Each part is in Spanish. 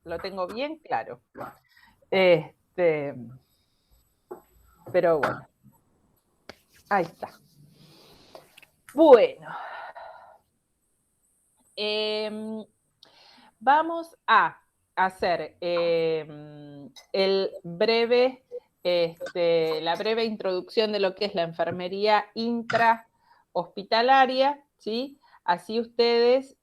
lo tengo bien claro. Pero bueno, ahí está. Bueno, vamos a hacer la breve introducción de lo que es la enfermería intrahospitalaria, ¿sí? Así ustedes,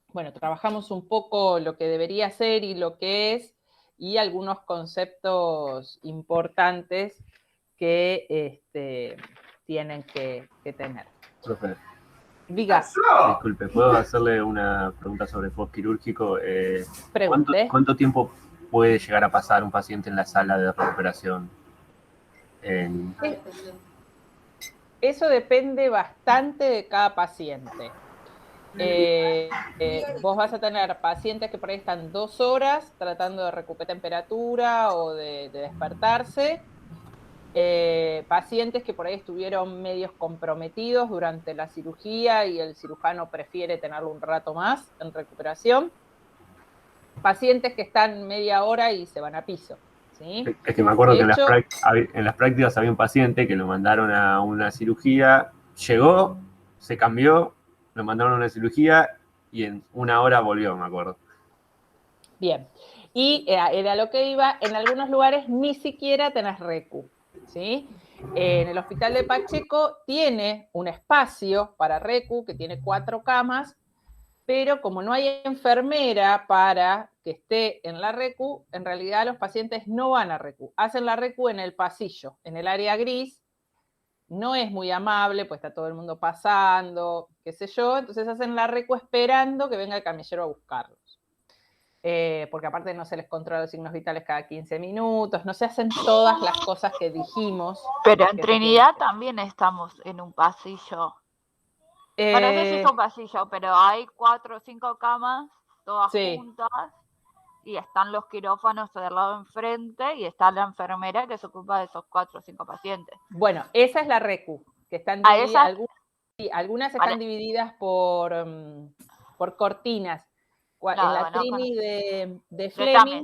bueno, trabajamos un poco lo que debería ser y lo que es, y algunos conceptos importantes que tienen que tener. Profe. Diga. Disculpe, ¿puedo hacerle una pregunta sobre postquirúrgico? Pregunte. ¿Cuánto tiempo puede llegar a pasar un paciente en la sala de recuperación? Eso depende bastante de cada paciente. Vos vas a tener pacientes que por ahí están 2 horas tratando de recuperar temperatura o de despertarse. Pacientes que por ahí estuvieron medios comprometidos durante la cirugía y el cirujano prefiere tenerlo un rato más en recuperación. Pacientes que están media hora y se van a piso, ¿sí? Es que me acuerdo De hecho, en las prácticas había un paciente que lo mandaron a una cirugía, llegó, se cambió, lo mandaron a una cirugía y en 1 hora volvió, me acuerdo. Bien, y era lo que iba, en algunos lugares ni siquiera tenés recu, ¿sí? En el hospital de Pacheco tiene un espacio para recu que tiene 4 camas, pero como no hay enfermera para que esté en la recu, en realidad los pacientes no van a recu, hacen la recu en el pasillo, en el área gris, no es muy amable, pues está todo el mundo pasando, qué sé yo, entonces hacen la recu esperando que venga el camillero a buscarlos. Porque aparte no se les controla los signos vitales cada 15 minutos, no se hacen todas las cosas que dijimos. Pero en Trinidad también estamos en un pasillo. Bueno, no sé si es un pasillo, pero hay 4 o 5 camas, todas juntas, y están los quirófanos del lado enfrente, y está la enfermera que se ocupa de esos 4 o 5 pacientes. Bueno, esa es la recu, que están divididas, algunas están divididas por cortinas. En la Trini de Fleming,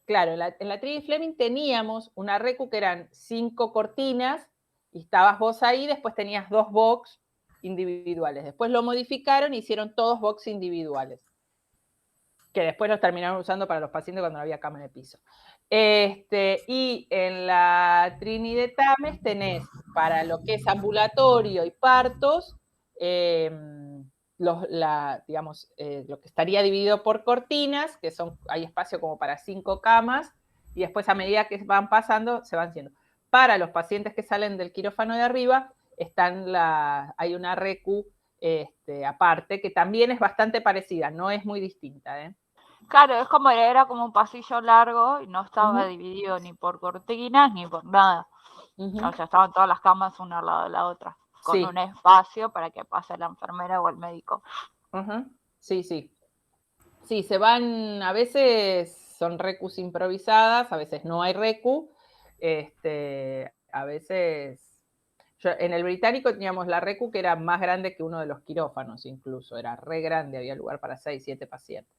claro, en la Trini Fleming teníamos una recu que eran 5 cortinas, y estabas vos ahí, después tenías 2 box individuales. Después lo modificaron y hicieron todos box individuales, que después los terminaron usando para los pacientes cuando no había cama en el piso. Y en la Trini de Tames tenés para lo que es ambulatorio y partos, lo que estaría dividido por cortinas, que hay espacio como para 5 camas, y después a medida que van pasando, se van siendo. Para los pacientes que salen del quirófano de arriba, hay una recu aparte, que también es bastante parecida, no es muy distinta, ¿eh? Claro, era como un pasillo largo y no estaba dividido ni por cortinas ni por nada. O sea, estaban todas las camas una al lado de la otra, con un espacio para que pase la enfermera o el médico. Sí. Sí, se van, a veces son recus improvisadas, a veces no hay recu, a veces... en el británico teníamos la recu que era más grande que uno de los quirófanos incluso, era re grande, había lugar para 6, 7 pacientes.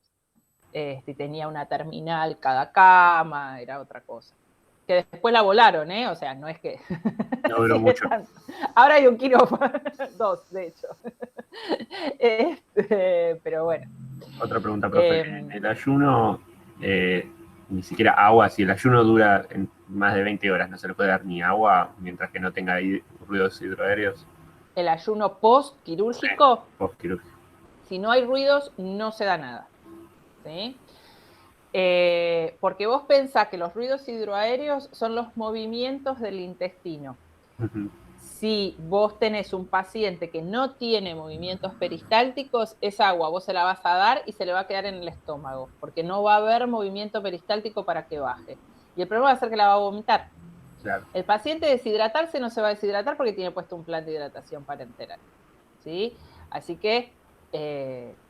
Tenía una terminal cada cama, era otra cosa. Que después la volaron, ¿eh? O sea, no es que... No duró mucho. Ahora hay un quirófano, 2, de hecho. Pero bueno. Otra pregunta, profe. En el ayuno, ni siquiera agua, si el ayuno dura más de 20 horas, ¿no se le puede dar ni agua mientras que no tenga ruidos hidroaéreos? ¿El ayuno post-quirúrgico? Sí, post-quirúrgico. Si no hay ruidos, no se da nada, ¿sí? Porque vos pensás que los ruidos hidroaéreos son los movimientos del intestino. Si vos tenés un paciente que no tiene movimientos peristálticos, esa agua vos se la vas a dar y se le va a quedar en el estómago, porque no va a haber movimiento peristáltico para que baje. Y el problema va a ser que la va a vomitar. Claro. El paciente deshidratarse no se va a deshidratar porque tiene puesto un plan de hidratación parenteral, ¿sí? Así que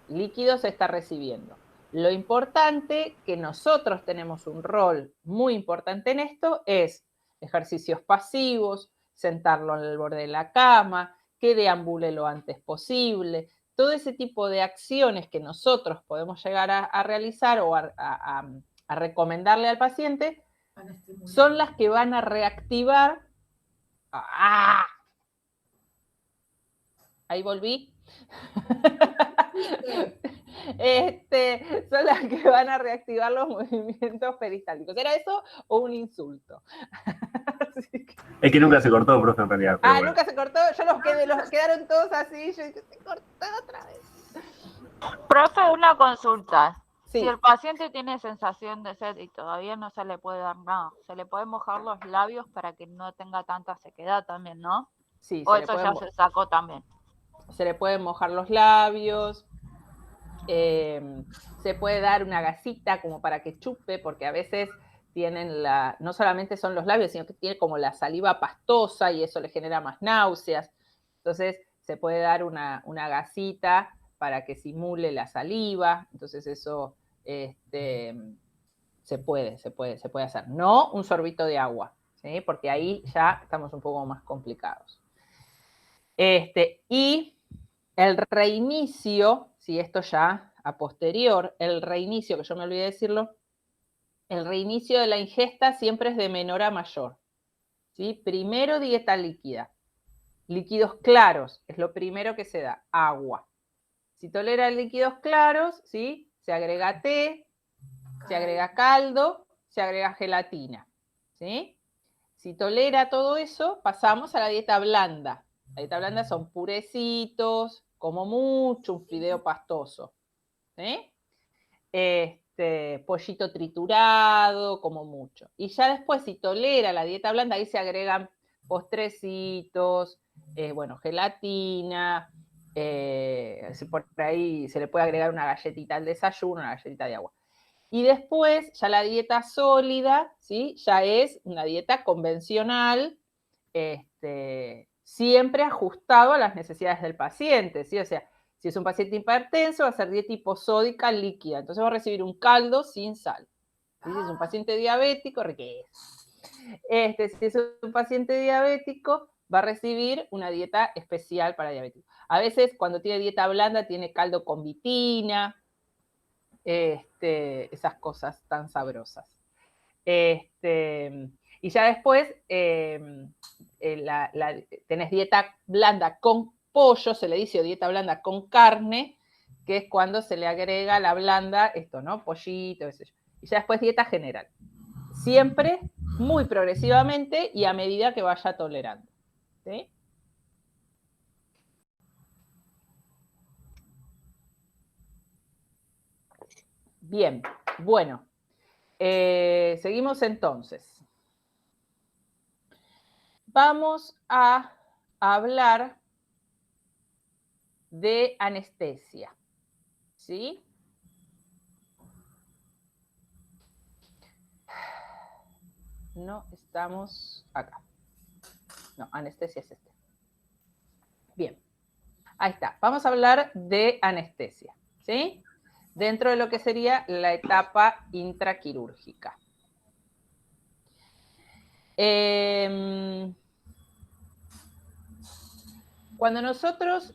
líquido se está recibiendo. Lo importante, que nosotros tenemos un rol muy importante en esto, es ejercicios pasivos, sentarlo en el borde de la cama, que deambule lo antes posible, todo ese tipo de acciones que nosotros podemos llegar a realizar o a recomendarle al paciente son las que van a reactivar. ¡Ah! Ahí volví. Son las que van a reactivar los movimientos peristálticos. ¿Era eso o un insulto? Es que nunca se cortó, profe, en realidad. Bueno. Nunca se cortó. Yo los quedaron todos así. Yo dije, se cortó otra vez. Profe, una consulta. Sí. Si el paciente tiene sensación de sed y todavía no se le puede dar nada, ¿se le puede mojar los labios para que no tenga tanta sequedad también, no? Sí. ¿O eso ya se sacó también? Se le pueden mojar los labios. Se puede dar una gasita como para que chupe, porque a veces tienen no solamente son los labios, sino que tiene como la saliva pastosa y eso le genera más náuseas. Entonces se puede dar una gasita para que simule la saliva. Entonces eso se puede hacer. No un sorbito de agua, ¿sí? Porque ahí ya estamos un poco más complicados. Y el reinicio, si esto ya a posterior, el reinicio, que yo me olvidé decirlo, el reinicio de la ingesta siempre es de menor a mayor, ¿sí? Primero dieta líquida, líquidos claros, es lo primero que se da, agua. Si tolera líquidos claros, ¿sí? Se agrega té, se agrega caldo, se agrega gelatina, ¿sí? Si tolera todo eso, pasamos a la dieta blanda. La dieta blanda son purecitos, como mucho, un fideo pastoso, ¿sí? Pollito triturado, como mucho. Y ya después, si tolera la dieta blanda, ahí se agregan postrecitos, gelatina, por ahí se le puede agregar una galletita al desayuno, una galletita de agua. Y después, ya la dieta sólida, ¿sí? Ya es una dieta convencional, siempre ajustado a las necesidades del paciente, ¿sí? O sea, si es un paciente hipertenso, va a ser dieta hiposódica líquida. Entonces va a recibir un caldo sin sal. ¿Sí? Si es un paciente diabético, requiere. Si es un paciente diabético, va a recibir una dieta especial para diabéticos. A veces, cuando tiene dieta blanda, tiene caldo con vitina, esas cosas tan sabrosas. Y ya después tenés dieta blanda con pollo, se le dice, o dieta blanda con carne, que es cuando se le agrega la blanda, esto, ¿no? Pollito, qué sé yo. Y ya después dieta general. Siempre muy progresivamente y a medida que vaya tolerando. ¿Sí? Bien, bueno. Seguimos entonces. Vamos a hablar de anestesia, ¿sí? No estamos acá. No, anestesia es este. Bien, ahí está. Vamos a hablar de anestesia, ¿sí? Dentro de lo que sería la etapa intraquirúrgica. Cuando nosotros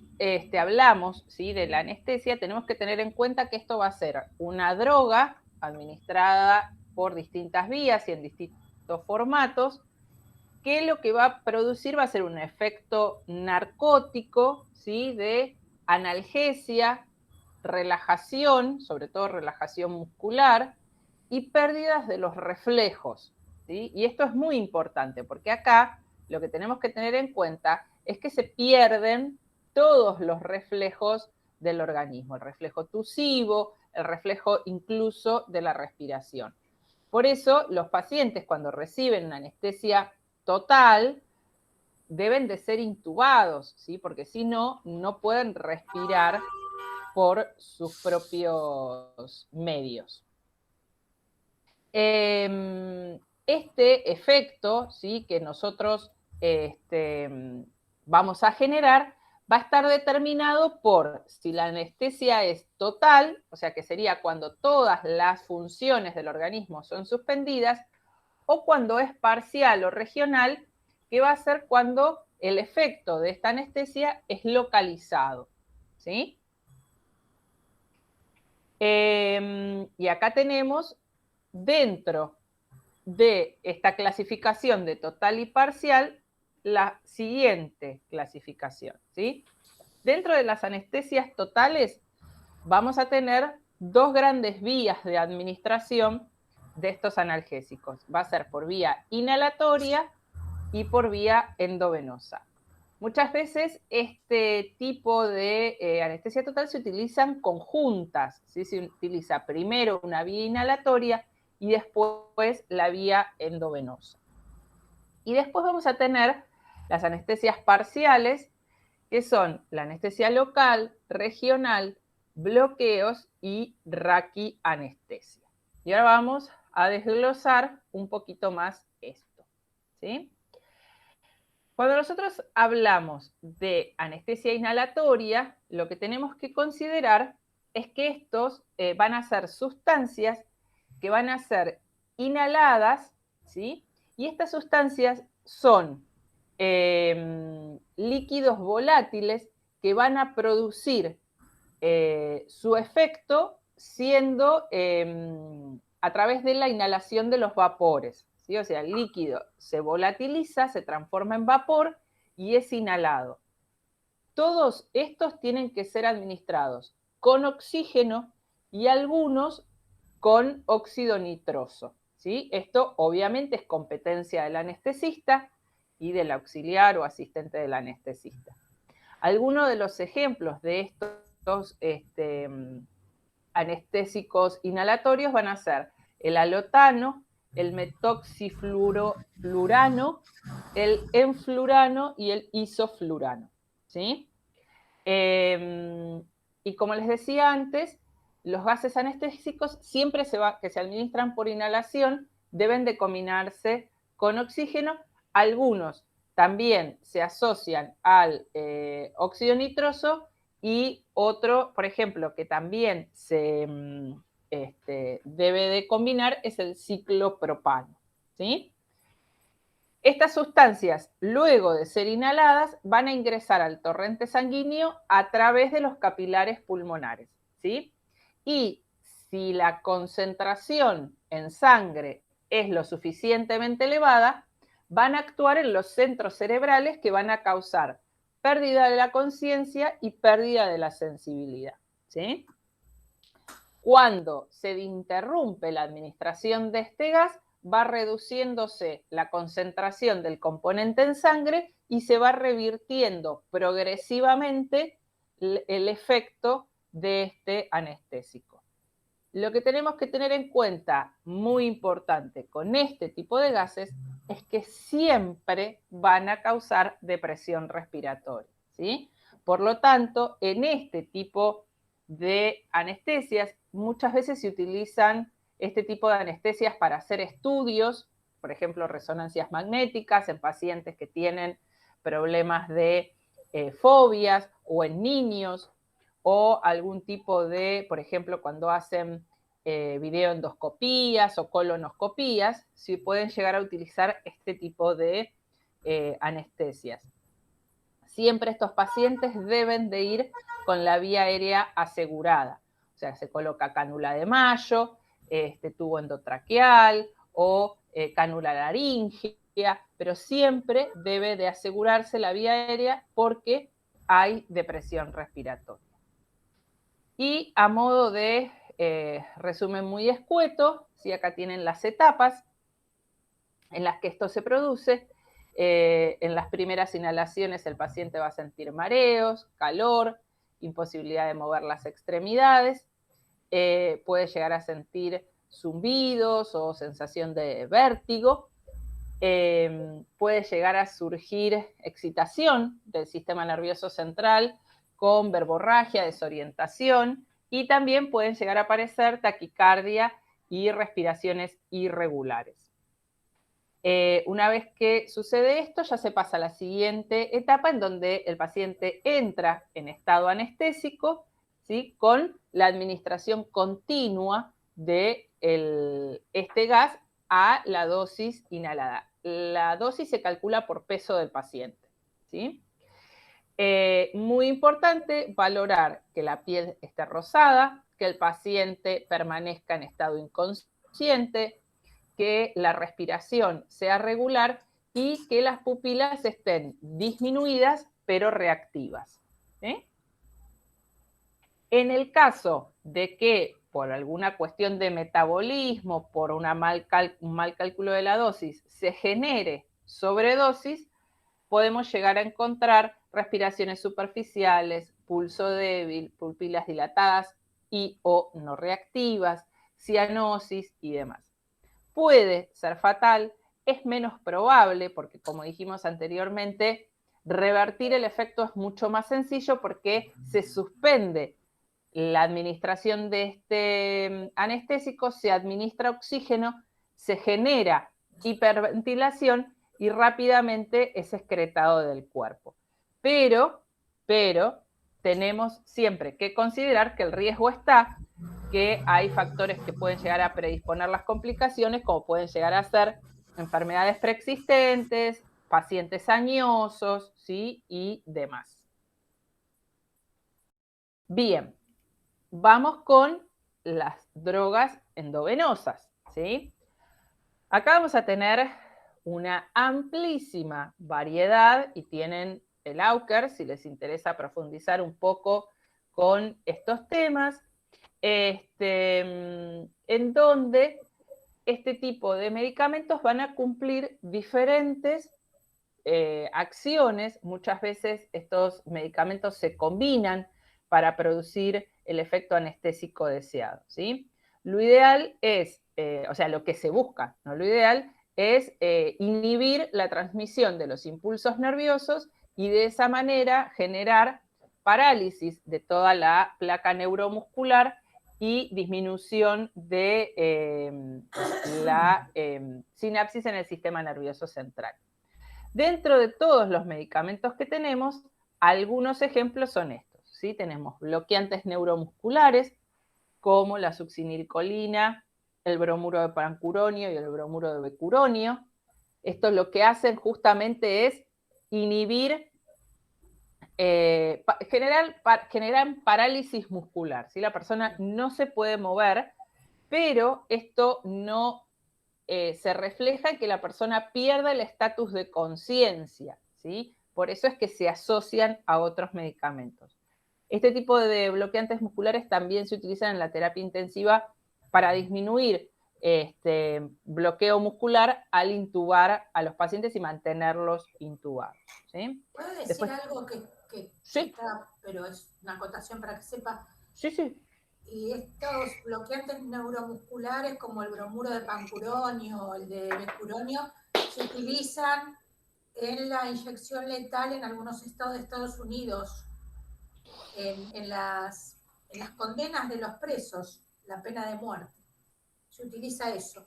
hablamos, ¿sí?, de la anestesia, tenemos que tener en cuenta que esto va a ser una droga administrada por distintas vías y en distintos formatos, que lo que va a producir va a ser un efecto narcótico, ¿sí?, de analgesia, relajación, sobre todo relajación muscular, y pérdidas de los reflejos, ¿sí? Y esto es muy importante, porque acá lo que tenemos que tener en cuenta es que se pierden todos los reflejos del organismo, el reflejo tusivo, el reflejo incluso de la respiración. Por eso, los pacientes cuando reciben una anestesia total deben de ser intubados, ¿sí? Porque si no, no pueden respirar por sus propios medios. Este efecto, ¿sí?, que nosotros vamos a generar va a estar determinado por si la anestesia es total, o sea que sería cuando todas las funciones del organismo son suspendidas, o cuando es parcial o regional, que va a ser cuando el efecto de esta anestesia es localizado, ¿sí? Y acá tenemos, dentro de esta clasificación de total y parcial, la siguiente clasificación, ¿sí? Dentro de las anestesias totales vamos a tener dos grandes vías de administración de estos analgésicos. Va a ser por vía inhalatoria y por vía endovenosa. Muchas veces este tipo de anestesia total se utilizan conjuntas, ¿sí? Se utiliza primero una vía inhalatoria y después la vía endovenosa. Y después vamos a tener las anestesias parciales, que son la anestesia local, regional, bloqueos y raquianestesia. Y ahora vamos a desglosar un poquito más esto, ¿sí? Cuando nosotros hablamos de anestesia inhalatoria, lo que tenemos que considerar es que estos van a ser sustancias que van a ser inhaladas, ¿sí? Y estas sustancias son líquidos volátiles que van a producir su efecto siendo a través de la inhalación de los vapores, ¿sí? O sea, el líquido se volatiliza, se transforma en vapor y es inhalado. Todos estos tienen que ser administrados con oxígeno y algunos con óxido nitroso, ¿sí? Esto obviamente es competencia del anestesista y del auxiliar o asistente del anestesista. Algunos de los ejemplos de estos anestésicos inhalatorios van a ser el alotano, el metoxiflurano, el enflurano y el isoflurano, ¿sí? Y como les decía antes, los gases anestésicos siempre que se administran por inhalación deben de combinarse con oxígeno. Algunos también se asocian al óxido nitroso y otro, por ejemplo, que también se debe de combinar es el ciclopropano, ¿sí? Estas sustancias, luego de ser inhaladas, van a ingresar al torrente sanguíneo a través de los capilares pulmonares, ¿sí? Y si la concentración en sangre es lo suficientemente elevada, van a actuar en los centros cerebrales que van a causar pérdida de la conciencia y pérdida de la sensibilidad, ¿sí? Cuando se interrumpe la administración de este gas, va reduciéndose la concentración del componente en sangre y se va revirtiendo progresivamente el efecto de este anestésico. Lo que tenemos que tener en cuenta, muy importante, con este tipo de gases, es que siempre van a causar depresión respiratoria, ¿sí? Por lo tanto, en este tipo de anestesias, muchas veces se utilizan este tipo de anestesias para hacer estudios, por ejemplo, resonancias magnéticas en pacientes que tienen problemas de fobias o en niños, o algún tipo de, por ejemplo, cuando hacen videoendoscopías o colonoscopías, si pueden llegar a utilizar este tipo de anestesias. Siempre estos pacientes deben de ir con la vía aérea asegurada. O sea, se coloca cánula de Mayo, tubo endotraqueal o cánula laríngea, pero siempre debe de asegurarse la vía aérea porque hay depresión respiratoria. Y a modo de resumen muy escueto, ¿sí? Acá tienen las etapas en las que esto se produce. En las primeras inhalaciones el paciente va a sentir mareos, calor, imposibilidad de mover las extremidades, puede llegar a sentir zumbidos o sensación de vértigo, puede llegar a surgir excitación del sistema nervioso central con verborragia, desorientación, y también pueden llegar a aparecer taquicardia y respiraciones irregulares. Una vez que sucede esto, ya se pasa a la siguiente etapa en donde el paciente entra en estado anestésico, ¿sí? Con la administración continua de este gas a la dosis inhalada. La dosis se calcula por peso del paciente, ¿sí? Muy importante valorar que la piel esté rosada, que el paciente permanezca en estado inconsciente, que la respiración sea regular y que las pupilas estén disminuidas pero reactivas. ¿Sí? En el caso de que por alguna cuestión de metabolismo, por un mal cálculo de la dosis, se genere sobredosis, podemos llegar a encontrar respiraciones superficiales, pulso débil, pupilas dilatadas y o no reactivas, cianosis y demás. Puede ser fatal, es menos probable porque, como dijimos anteriormente, revertir el efecto es mucho más sencillo porque se suspende la administración de este anestésico, se administra oxígeno, se genera hiperventilación y rápidamente es excretado del cuerpo. Pero tenemos siempre que considerar que el riesgo está, que hay factores que pueden llegar a predisponer las complicaciones, como pueden llegar a ser enfermedades preexistentes, pacientes añosos, ¿sí? Y demás. Bien, vamos con las drogas endovenosas, ¿sí? Acá vamos a tener una amplísima variedad y tienen el Auker, si les interesa profundizar un poco con estos temas, en donde este tipo de medicamentos van a cumplir diferentes acciones. Muchas veces estos medicamentos se combinan para producir el efecto anestésico deseado, ¿sí? Lo ideal es, o sea, lo que se busca, no lo ideal, es inhibir la transmisión de los impulsos nerviosos y de esa manera generar parálisis de toda la placa neuromuscular y disminución de la sinapsis en el sistema nervioso central. Dentro de todos los medicamentos que tenemos, algunos ejemplos son estos, ¿sí? Tenemos bloqueantes neuromusculares, como la succinilcolina, el bromuro de pancuronio y el bromuro de becuronio. Estos lo que hacen justamente es inhibir, generan parálisis muscular, ¿sí? La persona no se puede mover, pero esto no se refleja en que la persona pierda el estatus de conciencia, ¿sí? Por eso es que se asocian a otros medicamentos. Este tipo de bloqueantes musculares también se utilizan en la terapia intensiva para disminuir bloqueo muscular al intubar a los pacientes y mantenerlos intubados, ¿sí? ¿Puedo decir algo que sí. está, pero es una acotación para que sepa? Sí, sí. Y estos bloqueantes neuromusculares como el bromuro de pancuronio o el de becuronio se utilizan en la inyección letal en algunos estados de Estados Unidos, en las condenas de los presos, la pena de muerte. Se utiliza eso.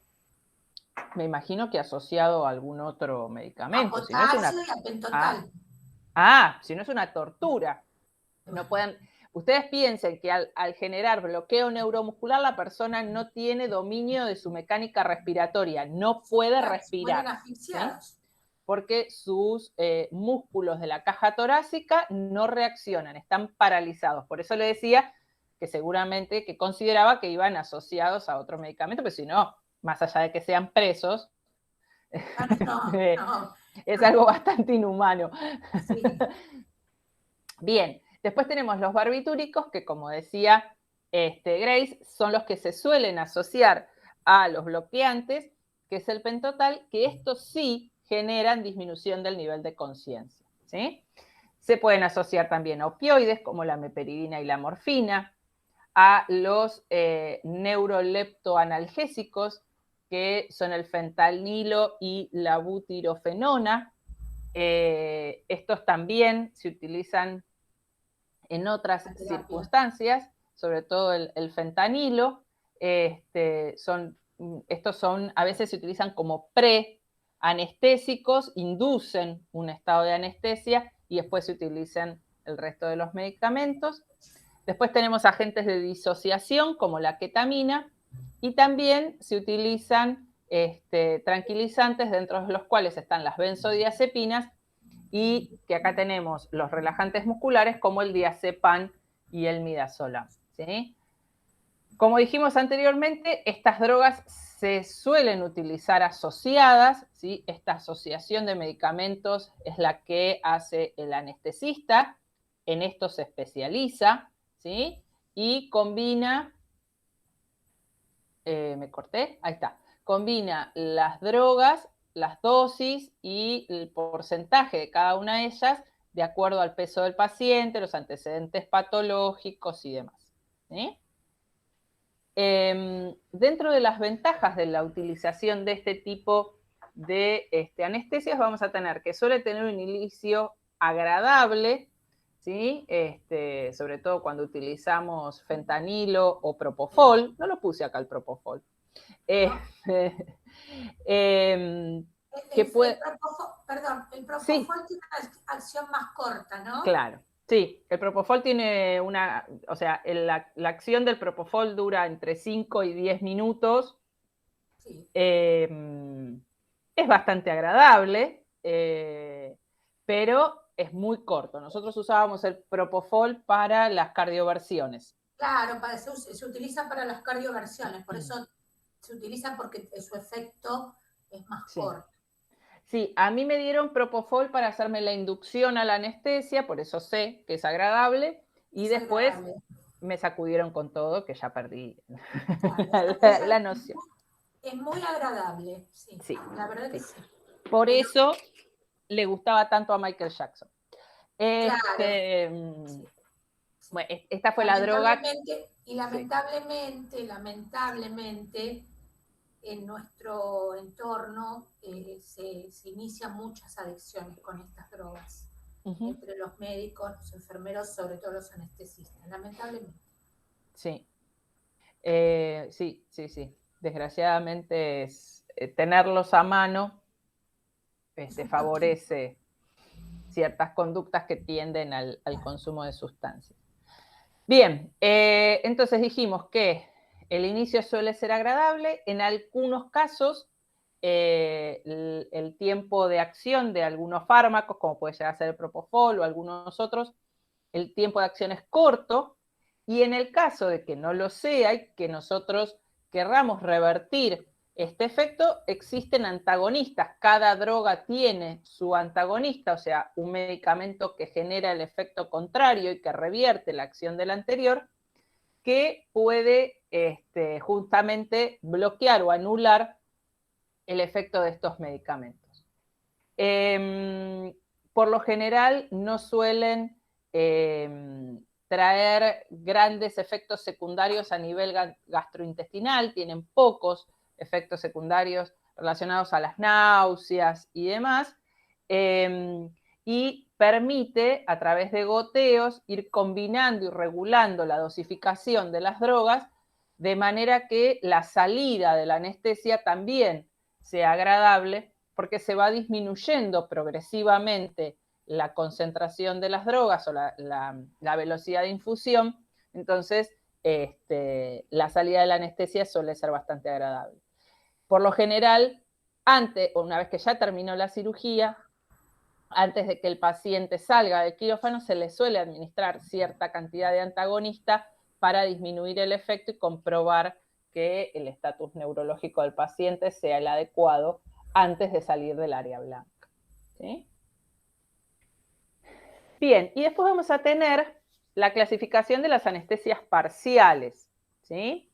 Me imagino que asociado a algún otro medicamento. A potasio y a pentotal. Si no es una tortura. No pueden... Ustedes piensen que al generar bloqueo neuromuscular la persona no tiene dominio de su mecánica respiratoria, no puede respirar. Mueren asfixiados. ¿Sí? Porque sus músculos de la caja torácica no reaccionan, están paralizados. Por eso le decía que seguramente que consideraba que iban asociados a otro medicamento, pero si no, más allá de que sean presos, no. Es algo bastante inhumano. Sí. Bien. Después tenemos los barbitúricos, que como decía Grace, son los que se suelen asociar a los bloqueantes, que es el pentotal, que estos sí generan disminución del nivel de conciencia, ¿sí? Se pueden asociar también a opioides, como la meperidina y la morfina, a los neuroleptoanalgésicos, que son el fentanilo y la butirofenona. Estos también se utilizan en otras circunstancias, sobre todo el fentanilo. Estos a veces se utilizan como pre-anestésicos, inducen un estado de anestesia y después se utilizan el resto de los medicamentos. Después tenemos agentes de disociación como la ketamina y también se utilizan tranquilizantes, dentro de los cuales están las benzodiazepinas, y que acá tenemos los relajantes musculares como el diazepam y el midazolam, ¿sí? Como dijimos anteriormente, estas drogas se suelen utilizar asociadas, ¿sí? Esta asociación de medicamentos es la que hace el anestesista, en esto se especializa, ¿sí? Y combina, me corté, ahí está, combina las drogas, las dosis y el porcentaje de cada una de ellas de acuerdo al peso del paciente, los antecedentes patológicos y demás, ¿sí? Dentro de las ventajas de la utilización de este tipo de anestesias vamos a tener que suele tener un inicio agradable, ¿sí? Sobre todo cuando utilizamos fentanilo o propofol. No lo puse acá el propofol. Perdón, el propofol sí. tiene una acción más corta, ¿no? Claro. Sí, el propofol tiene o sea, la acción del propofol dura entre 5 y 10 minutos. Sí. Es bastante agradable, pero es muy corto. Nosotros usábamos el propofol para las cardioversiones. Claro, se utiliza para las cardioversiones, por eso se utiliza porque su efecto es más corto. Sí, a mí me dieron propofol para hacerme la inducción a la anestesia, por eso sé que es agradable, y después me sacudieron con todo, que ya perdí la noción. Es muy agradable, sí, la verdad que sí. Por eso le gustaba tanto a Michael Jackson. Claro. Bueno, esta fue la droga. Y lamentablemente, en nuestro entorno se inician muchas adicciones con estas drogas, entre los médicos, los enfermeros, sobre todo los anestesistas, lamentablemente. Sí. Sí. Desgraciadamente tenerlos a mano favorece ciertas conductas que tienden al consumo de sustancias. Bien, entonces dijimos que el inicio suele ser agradable. En algunos casos, el tiempo de acción de algunos fármacos, como puede llegar a ser el propofol o algunos otros, el tiempo de acción es corto. Y en el caso de que no lo sea y que nosotros querramos revertir este efecto, existen antagonistas. Cada droga tiene su antagonista, o sea, un medicamento que genera el efecto contrario y que revierte la acción del anterior, que puede justamente bloquear o anular el efecto de estos medicamentos. Por lo general no suelen traer grandes efectos secundarios a nivel gastrointestinal, tienen pocos efectos secundarios relacionados a las náuseas y demás, y permite a través de goteos ir combinando y regulando la dosificación de las drogas de manera que la salida de la anestesia también sea agradable, porque se va disminuyendo progresivamente la concentración de las drogas o la velocidad de infusión, entonces la salida de la anestesia suele ser bastante agradable. Por lo general, una vez que ya terminó la cirugía, antes de que el paciente salga del quirófano, se le suele administrar cierta cantidad de antagonista para disminuir el efecto y comprobar que el estatus neurológico del paciente sea el adecuado antes de salir del área blanca. ¿Sí? Bien, y después vamos a tener la clasificación de las anestesias parciales. ¿Sí?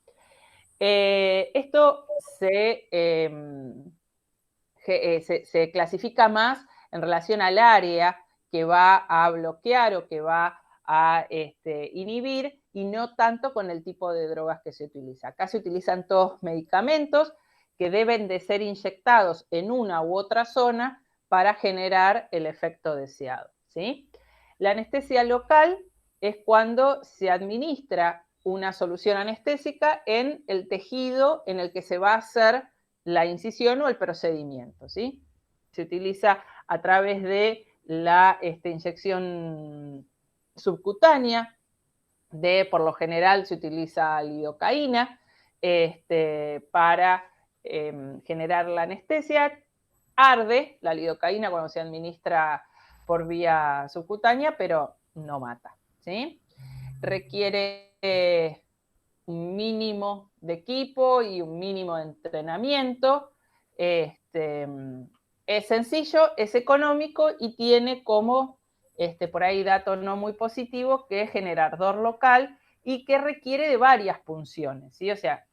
Esto se clasifica más en relación al área que va a bloquear o que va a inhibir y no tanto con el tipo de drogas que se utiliza. Acá se utilizan todos medicamentos que deben de ser inyectados en una u otra zona para generar el efecto deseado, ¿sí? La anestesia local es cuando se administra una solución anestésica en el tejido en el que se va a hacer la incisión o el procedimiento, ¿sí? Se utiliza a través de la inyección subcutánea, por lo general se utiliza lidocaína para generar la anestesia. Arde la lidocaína cuando se administra por vía subcutánea, pero no mata, ¿sí? Requiere un mínimo de equipo y un mínimo de entrenamiento. Es sencillo, es económico y tiene como, por ahí dato no muy positivo, que es generador local y que requiere de varias punciones, ¿sí? O sea,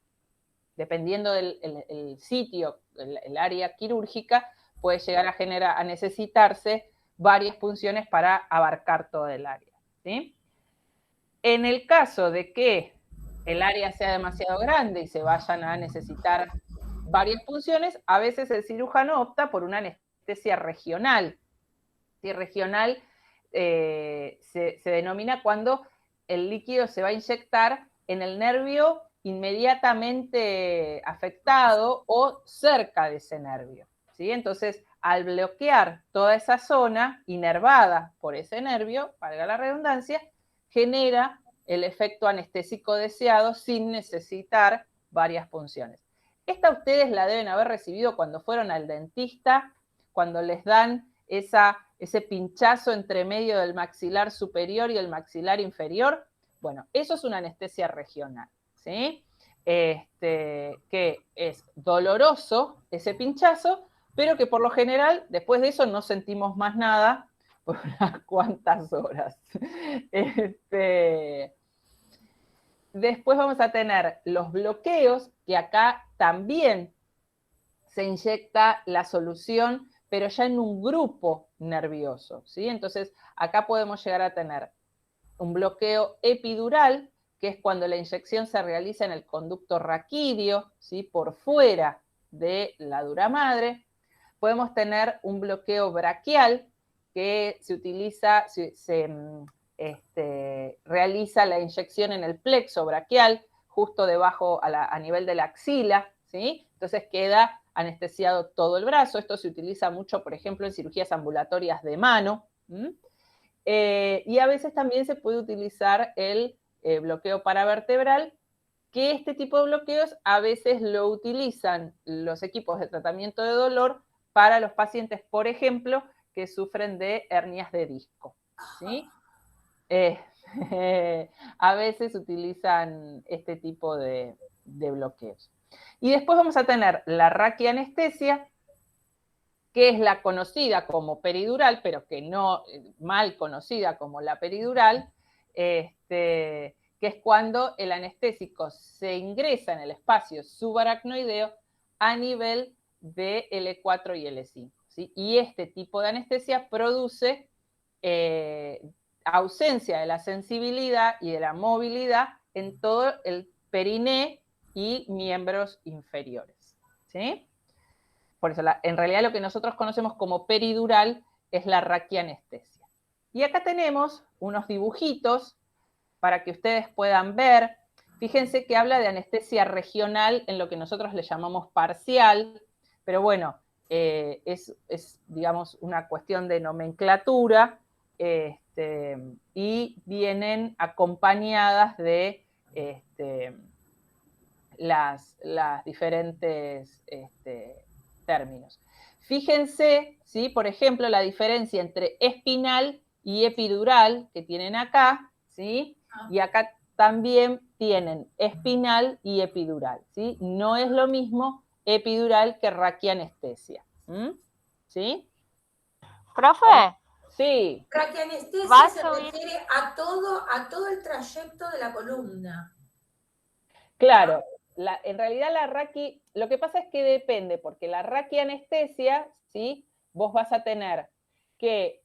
dependiendo del el sitio, el área quirúrgica, puede llegar a necesitarse varias punciones para abarcar todo el área, ¿sí? En el caso de que el área sea demasiado grande y se vayan a necesitar varias punciones, a veces el cirujano opta por una anestesia regional. ¿Sí? Regional se denomina cuando el líquido se va a inyectar en el nervio inmediatamente afectado o cerca de ese nervio, ¿sí? Entonces, al bloquear toda esa zona inervada por ese nervio, valga la redundancia, genera el efecto anestésico deseado sin necesitar varias punciones. Esta ustedes la deben haber recibido cuando fueron al dentista, cuando les dan ese pinchazo entre medio del maxilar superior y el maxilar inferior. Bueno, eso es una anestesia regional, ¿sí? Que es doloroso ese pinchazo, pero que por lo general, después de eso, no sentimos más nada por unas cuantas horas. Después vamos a tener los bloqueos, que acá también se inyecta la solución, pero ya en un grupo nervioso, ¿sí? Entonces, acá podemos llegar a tener un bloqueo epidural, que es cuando la inyección se realiza en el conducto raquídeo, ¿sí? Por fuera de la dura madre. Podemos tener un bloqueo braquial, que se utiliza, realiza la inyección en el plexo braquial, justo debajo a nivel de la axila, ¿sí? Entonces queda anestesiado todo el brazo. Esto se utiliza mucho, por ejemplo, en cirugías ambulatorias de mano. Y a veces también se puede utilizar el bloqueo paravertebral, que este tipo de bloqueos a veces lo utilizan los equipos de tratamiento de dolor para los pacientes, por ejemplo, que sufren de hernias de disco, ¿sí? A veces utilizan este tipo de bloqueos. Y después vamos a tener la raquianestesia, que es la conocida como peridural, pero que no, mal conocida como la peridural, que es cuando el anestésico se ingresa en el espacio subaracnoideo a nivel de L4 y L5. ¿Sí? Y este tipo de anestesia produce ausencia de la sensibilidad y de la movilidad en todo el periné y miembros inferiores, ¿sí? Por eso, en realidad lo que nosotros conocemos como peridural es la raquianestesia. Y acá tenemos unos dibujitos para que ustedes puedan ver. Fíjense que habla de anestesia regional en lo que nosotros le llamamos parcial, pero bueno, es digamos, una cuestión de nomenclatura, y vienen acompañadas de las diferentes términos. Fíjense, ¿sí? Por ejemplo, la diferencia entre espinal y epidural que tienen acá, ¿sí? Y acá también tienen espinal y epidural, ¿sí? No es lo mismo epidural que raquianestesia, ¿sí? Profe. Sí. Raquianestesia se refiere a todo el trayecto de la columna. Claro. En realidad lo que pasa es que depende, porque la raquianestesia, ¿sí? Vos vas a tener que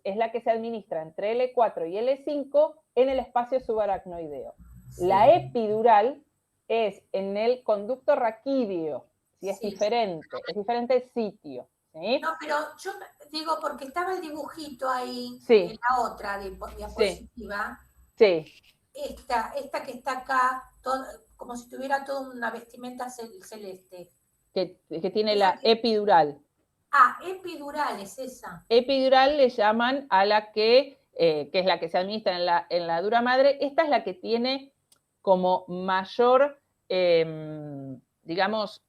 es la que se administra entre L4 y L5 en el espacio subaracnoideo. Sí. La epidural es en el conducto raquídeo, ¿sí? Es diferente el sitio, ¿sí? No, pero yo digo, porque estaba el dibujito ahí, sí. en la otra diapositiva. Sí. Esta que está acá, como si tuviera toda una vestimenta celeste. Que tiene la epidural. Epidural es esa. Epidural le llaman a la que es la que se administra en la dura madre. Esta es la que tiene como mayor, digamos,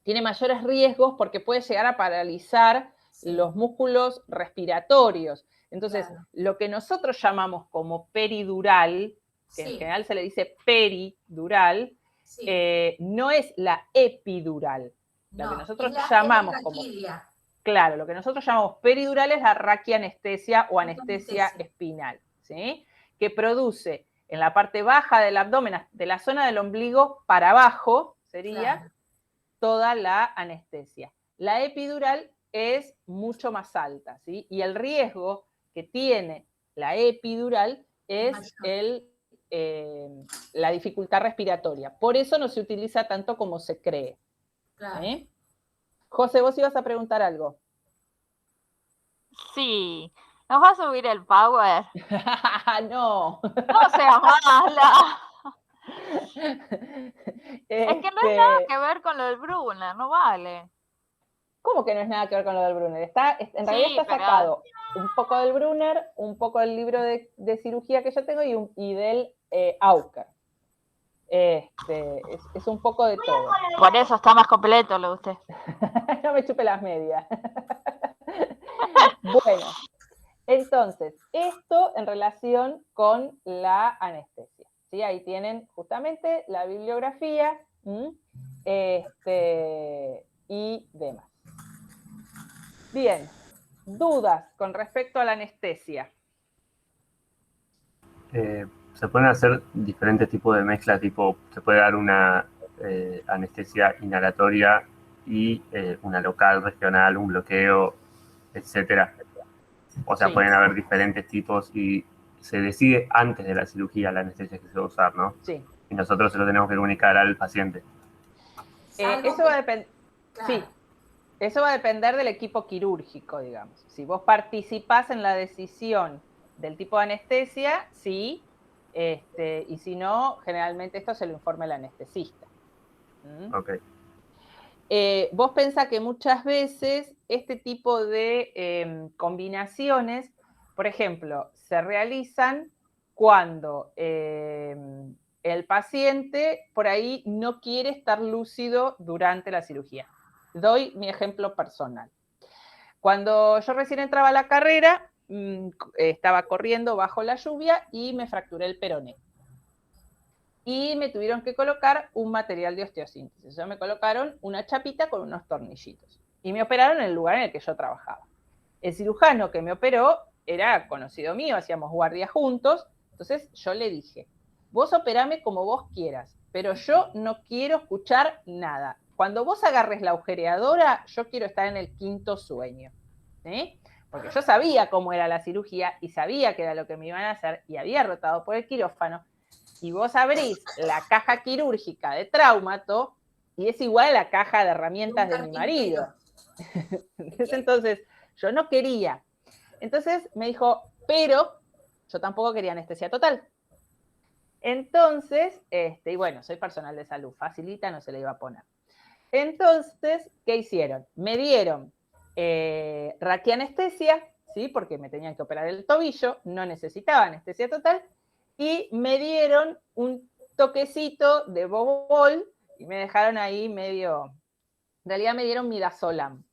tiene mayores riesgos porque puede llegar a paralizar los músculos respiratorios. Entonces, lo que nosotros llamamos como peridural, que en general se le dice peridural, no es la epidural. Lo que nosotros llamamos como... Claro, lo que nosotros llamamos peridural es la raquianestesia o anestesia espinal, ¿sí? Que produce en la parte baja del abdomen, de la zona del ombligo para abajo, sería toda la anestesia. La epidural es mucho más alta, ¿sí? Y el riesgo que tiene la epidural es la dificultad respiratoria. Por eso no se utiliza tanto como se cree. ¿Sí? José, vos ibas a preguntar algo. Sí. ¿Nos va a subir el power? No. No sea mala. Es que no es nada que ver con lo del Brunner, no vale. ¿Cómo que no es nada que ver con lo del Brunner? En realidad está sacado un poco del Brunner, un poco del libro de cirugía que yo tengo y del Auker. Es un poco de todo. Por eso está más completo lo de usted. No me chupe las medias. Bueno, entonces, esto en relación con la anestesia. ¿Sí? Ahí tienen justamente la bibliografía y demás. Bien, dudas con respecto a la anestesia. Se pueden hacer diferentes tipos de mezclas, tipo, se puede dar una anestesia inhalatoria y una local, regional, un bloqueo, etcétera. O sea, pueden haber diferentes tipos y se decide antes de la cirugía la anestesia que se va a usar, ¿no? Sí. Y nosotros se lo tenemos que comunicar al paciente. Eso va a depender. Sí. Eso va a depender del equipo quirúrgico, digamos. Si vos participás en la decisión del tipo de anestesia, sí, y si no, generalmente esto se lo informa el anestesista. Ok. Vos pensás que muchas veces este tipo de combinaciones, por ejemplo, se realizan cuando el paciente por ahí no quiere estar lúcido durante la cirugía. Doy mi ejemplo personal. Cuando yo recién entraba a la carrera, estaba corriendo bajo la lluvia y me fracturé el peroné. Y me tuvieron que colocar un material de osteosíntesis. O sea, me colocaron una chapita con unos tornillitos. Y me operaron en el lugar en el que yo trabajaba. El cirujano que me operó era conocido mío, hacíamos guardia juntos. Entonces yo le dije, vos operame como vos quieras, pero yo no quiero escuchar nada. Cuando vos agarres la agujereadora, yo quiero estar en el quinto sueño. ¿Sí? Porque yo sabía cómo era la cirugía y sabía qué era lo que me iban a hacer y había rotado por el quirófano. Y vos abrís la caja quirúrgica de Traumato y es igual a la caja de herramientas de mi marido. Entonces, yo no quería. Entonces me dijo, pero yo tampoco quería anestesia total. Entonces, y bueno, soy personal de salud, facilita, no se le iba a poner. Entonces, ¿qué hicieron? Me dieron raquianestesia, ¿sí? Porque me tenían que operar el tobillo, no necesitaba anestesia total, y me dieron un toquecito de bobol y me dejaron ahí medio, en realidad me dieron midazolam.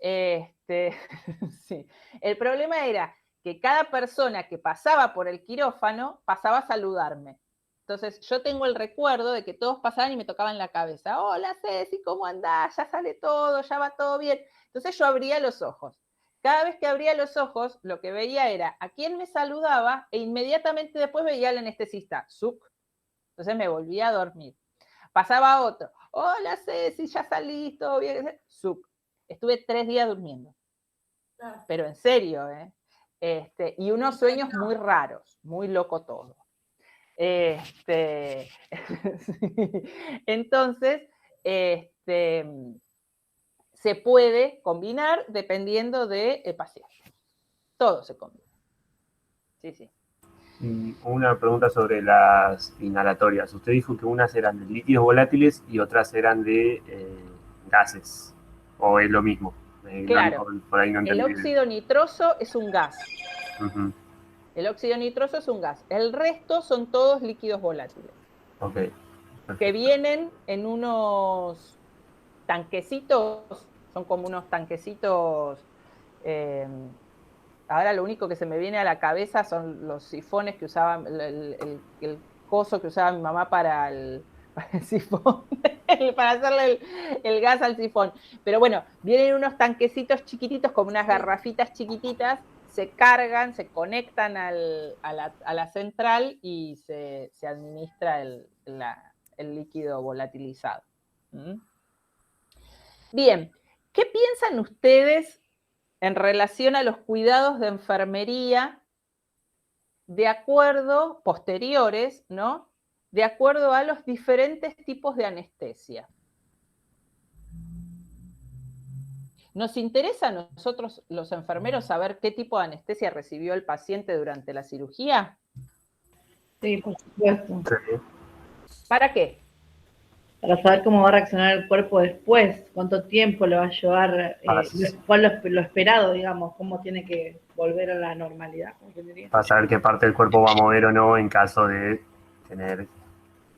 Sí. El problema era que cada persona que pasaba por el quirófano pasaba a saludarme. Entonces yo tengo el recuerdo de que todos pasaban y me tocaban la cabeza. Hola Ceci, ¿cómo andás? Ya sale todo, ya va todo bien. Entonces yo abría los ojos. Cada vez que abría los ojos, lo que veía era a quién me saludaba e inmediatamente después veía al anestesista. ¡Zuc! Entonces me volvía a dormir. Pasaba otro. Hola Ceci, ya salís, todo bien. ¡Zuc! Estuve 3 días durmiendo. Claro. Pero en serio, ¿eh? Y unos sueños muy raros, muy loco todo. Entonces, se puede combinar dependiendo del paciente. Todo se combina. Sí, sí. Una pregunta sobre las inhalatorias. Usted dijo que unas eran de líquidos volátiles y otras eran de gases. ¿O es lo mismo? Claro. Por ahí no entendí. El óxido nitroso es un gas. Uh-huh. El óxido nitroso es un gas. El resto son todos líquidos volátiles. Ok. Perfecto. Que vienen en unos tanquecitos, son como unos tanquecitos ahora lo único que se me viene a la cabeza son los sifones que usaba, el coso que usaba mi mamá para el sifón, para hacerle el gas al sifón. Pero bueno, vienen unos tanquecitos chiquititos, como unas garrafitas chiquititas, se cargan, se conectan a la central y se administra el líquido volatilizado. Bien, ¿qué piensan ustedes en relación a los cuidados de enfermería de acuerdo, posteriores, ¿no? De acuerdo a los diferentes tipos de anestesia? ¿Nos interesa a nosotros, los enfermeros, saber qué tipo de anestesia recibió el paciente durante la cirugía? Sí, por supuesto. ¿Para qué? Para saber cómo va a reaccionar el cuerpo después, cuánto tiempo le va a llevar, lo esperado, digamos, cómo tiene que volver a la normalidad. Para saber qué parte del cuerpo va a mover o no en caso de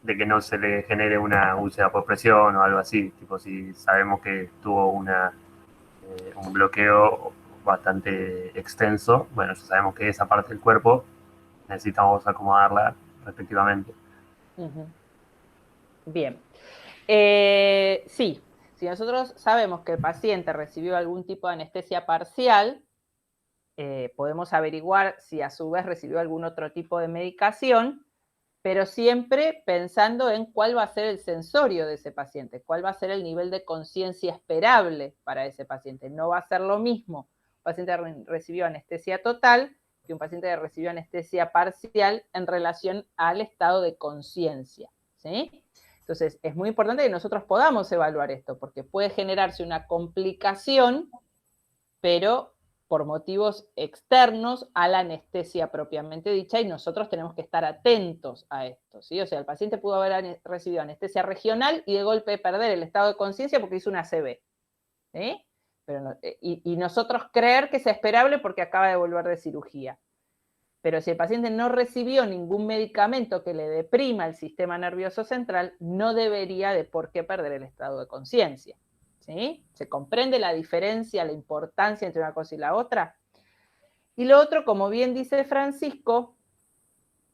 que no se le genere una úlcera por presión o algo así. Tipo, si sabemos que tuvo un bloqueo bastante extenso, bueno, ya sabemos que esa parte del cuerpo necesitamos acomodarla respectivamente. Bien. Sí, si nosotros sabemos que el paciente recibió algún tipo de anestesia parcial, podemos averiguar si a su vez recibió algún otro tipo de medicación, pero siempre pensando en cuál va a ser el sensorio de ese paciente, cuál va a ser el nivel de conciencia esperable para ese paciente. No va a ser lo mismo un paciente que recibió anestesia total que un paciente que recibió anestesia parcial en relación al estado de conciencia, ¿sí? Entonces, es muy importante que nosotros podamos evaluar esto, porque puede generarse una complicación, pero por motivos externos a la anestesia propiamente dicha, y nosotros tenemos que estar atentos a esto, ¿sí? O sea, el paciente pudo haber recibido anestesia regional y de golpe perder el estado de conciencia porque hizo una ACV, ¿sí? Pero no, y nosotros creer que es esperable porque acaba de volver de cirugía. Pero si el paciente no recibió ningún medicamento que le deprima el sistema nervioso central, no debería de por qué perder el estado de conciencia. ¿Sí? ¿Se comprende la diferencia, la importancia entre una cosa y la otra? Y lo otro, como bien dice Francisco,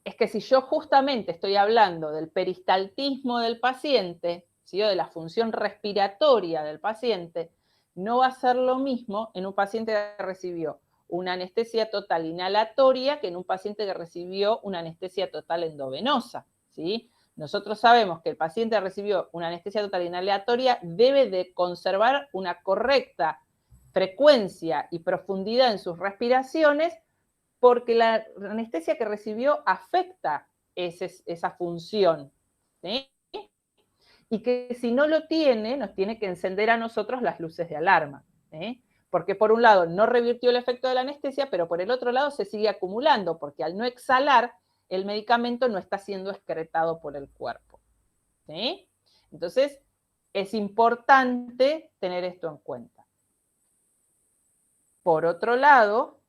es que si yo justamente estoy hablando del peristaltismo del paciente, ¿sí? O de la función respiratoria del paciente, no va a ser lo mismo en un paciente que recibió una anestesia total inhalatoria que en un paciente que recibió una anestesia total endovenosa, ¿sí? Nosotros sabemos que el paciente que recibió una anestesia total inhalatoria debe de conservar una correcta frecuencia y profundidad en sus respiraciones porque la anestesia que recibió afecta esa función, ¿sí? Y que si no lo tiene, nos tiene que encender a nosotros las luces de alarma, ¿sí? Porque por un lado no revirtió el efecto de la anestesia, pero por el otro lado se sigue acumulando, porque al no exhalar, el medicamento no está siendo excretado por el cuerpo, ¿sí? Entonces, es importante tener esto en cuenta. Por otro lado,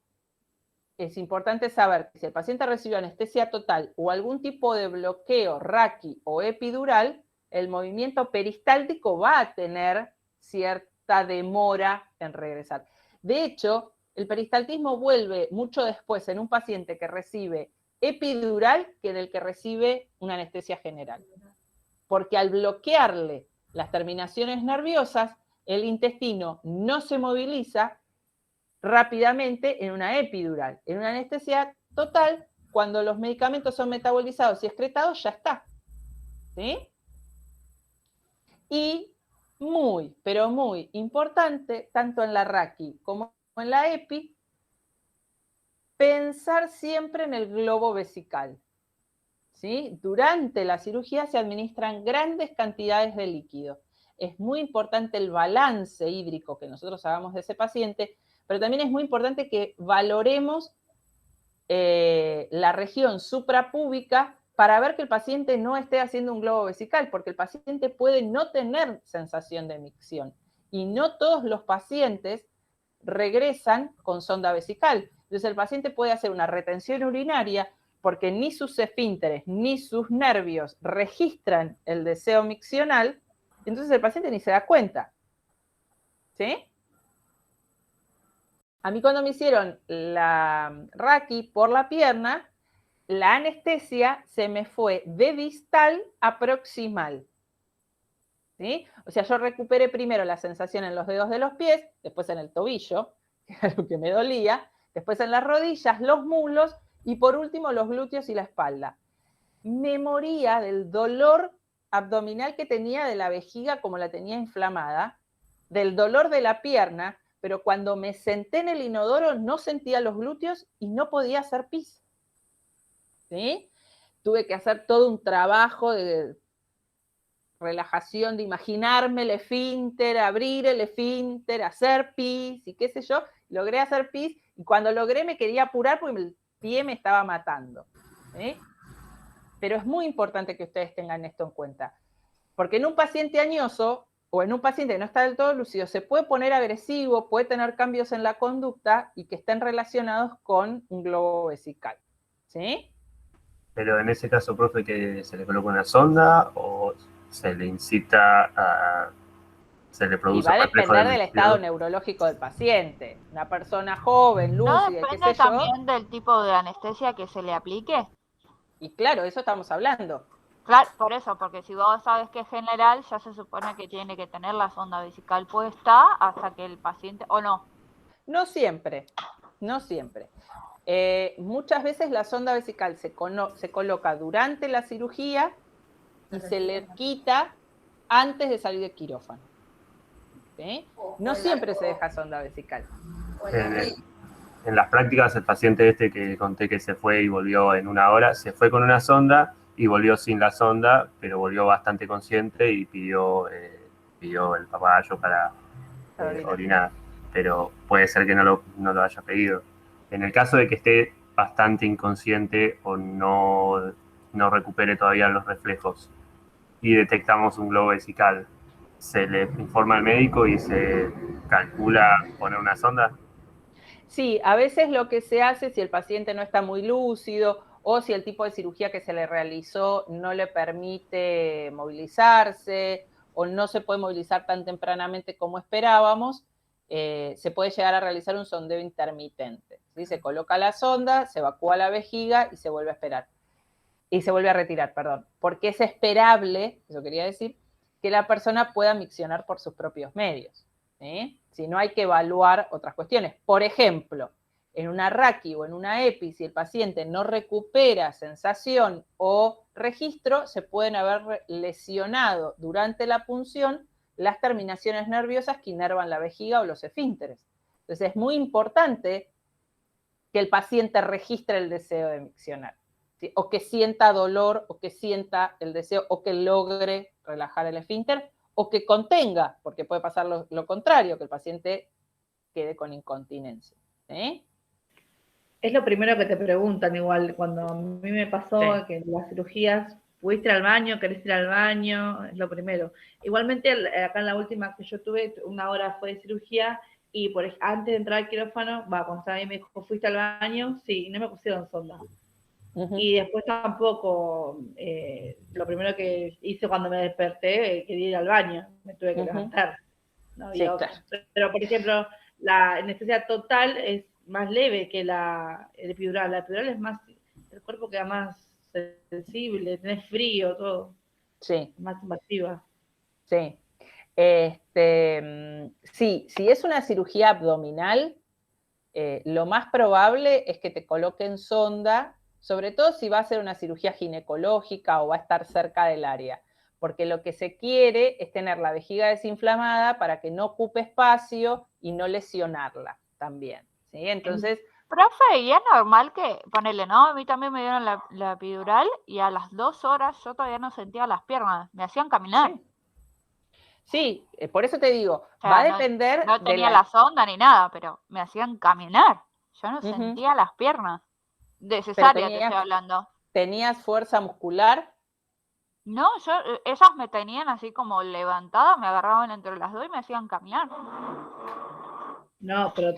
es importante saber que si el paciente recibió anestesia total o algún tipo de bloqueo raqui o epidural, el movimiento peristáltico va a tener cierta demora en regresar. De hecho, el peristaltismo vuelve mucho después en un paciente que recibe epidural que en el que recibe una anestesia general. Porque al bloquearle las terminaciones nerviosas, el intestino no se moviliza rápidamente en una epidural. En una anestesia total, cuando los medicamentos son metabolizados y excretados, ya está. ¿Sí? Y muy, pero muy importante, tanto en la raqui como en la epi, pensar siempre en el globo vesical. ¿Sí? Durante la cirugía se administran grandes cantidades de líquido. Es muy importante el balance hídrico que nosotros hagamos de ese paciente, pero también es muy importante que valoremos la región suprapúbica para ver que el paciente no esté haciendo un globo vesical, porque el paciente puede no tener sensación de micción. Y no todos los pacientes regresan con sonda vesical. Entonces el paciente puede hacer una retención urinaria porque ni sus esfínteres ni sus nervios registran el deseo miccional, entonces el paciente ni se da cuenta. ¿Sí? A mí cuando me hicieron la Raki por la pierna, la anestesia se me fue de distal a proximal. ¿Sí? O sea, yo recuperé primero la sensación en los dedos de los pies, después en el tobillo, que era lo que me dolía, después en las rodillas, los muslos y por último los glúteos y la espalda. Me moría del dolor abdominal que tenía de la vejiga como la tenía inflamada, del dolor de la pierna, pero cuando me senté en el inodoro no sentía los glúteos y no podía hacer pis. ¿Sí? Tuve que hacer todo un trabajo de relajación, de imaginarme el esfínter, abrir el esfínter, hacer pis y qué sé yo. Logré hacer pis y cuando logré me quería apurar porque el pie me estaba matando. ¿Sí? Pero es muy importante que ustedes tengan esto en cuenta. Porque en un paciente añoso o en un paciente que no está del todo lúcido se puede poner agresivo, puede tener cambios en la conducta y que estén relacionados con un globo vesical. ¿Sí? Pero en ese caso, profe, que se le coloca una sonda o se le incita a... se le produce y va a reflejo depender del del estado neurológico del paciente. Una persona joven, ¿No lúcida, qué sé depende yo. también del tipo de anestesia que se le aplique? Y claro, eso estamos hablando. Claro, por eso, porque si vos sabes que es general, ya se supone que tiene que tener la sonda vesical puesta hasta que el paciente, ¿o no? No siempre, no siempre. Muchas veces la sonda vesical se coloca durante la cirugía y se le quita antes de salir del quirófano. ¿Sí? No siempre se deja sonda vesical. En las prácticas, el paciente este que conté que se fue y volvió en 1 hora, se fue con una sonda y volvió sin la sonda, pero volvió bastante consciente y pidió el papagayo para orinar. Pero puede ser que no lo haya pedido. En el caso de que esté bastante inconsciente o no recupere todavía los reflejos y detectamos un globo vesical, ¿se le informa al médico y se calcula poner una sonda? Sí, a veces lo que se hace, si el paciente no está muy lúcido o si el tipo de cirugía que se le realizó no le permite movilizarse o no se puede movilizar tan tempranamente como esperábamos, se puede llegar a realizar un sondeo intermitente. ¿Sí? Se coloca la sonda, se evacúa la vejiga y se vuelve a esperar. Y se vuelve a retirar, perdón. Porque es esperable, eso quería decir, que la persona pueda miccionar por sus propios medios. ¿Sí? Si no, hay que evaluar otras cuestiones. Por ejemplo, en una Raki o en una EPI, si el paciente no recupera sensación o registro, se pueden haber lesionado durante la punción las terminaciones nerviosas que inervan la vejiga o los esfínteres. Entonces, es muy importante que el paciente registre el deseo de miccionar, ¿sí? O que sienta dolor, o que sienta el deseo, o que logre relajar el esfínter, o que contenga, porque puede pasar lo contrario, que el paciente quede con incontinencia. ¿Sí? Es lo primero que te preguntan igual, cuando a mí me pasó que en las cirugías, ¿pudiste ir al baño? ¿Querés ir al baño? Es lo primero. Igualmente, acá en la última que yo tuve, 1 hora fue de cirugía, y antes de entrar al quirófano, cuando estaba ahí me dijo, ¿fuiste al baño? Sí, y no me pusieron sonda. Y después tampoco, lo primero que hice cuando me desperté, quería ir al baño, me tuve que levantar. No había otra. Claro. Pero, por ejemplo, la anestesia total es más leve que el epidural. La epidural es más, el cuerpo queda más sensible, tenés frío, todo. Sí. Más invasiva. Sí. Sí, si es una cirugía abdominal, lo más probable es que te coloquen sonda, sobre todo si va a ser una cirugía ginecológica o va a estar cerca del área, porque lo que se quiere es tener la vejiga desinflamada para que no ocupe espacio y no lesionarla también, ¿sí? Entonces... Profe, y es normal que, ponele, ¿no? A mí también me dieron la epidural y a las 2 horas yo todavía no sentía las piernas, me hacían caminar. Sí, por eso te digo, o sea, va a depender... No tenía la sonda ni nada, pero me hacían caminar. Yo no sentía las piernas. De cesárea te estoy hablando. ¿Tenías fuerza muscular? No, ellas me tenían así como levantada, me agarraban entre las dos y me hacían caminar. No, pero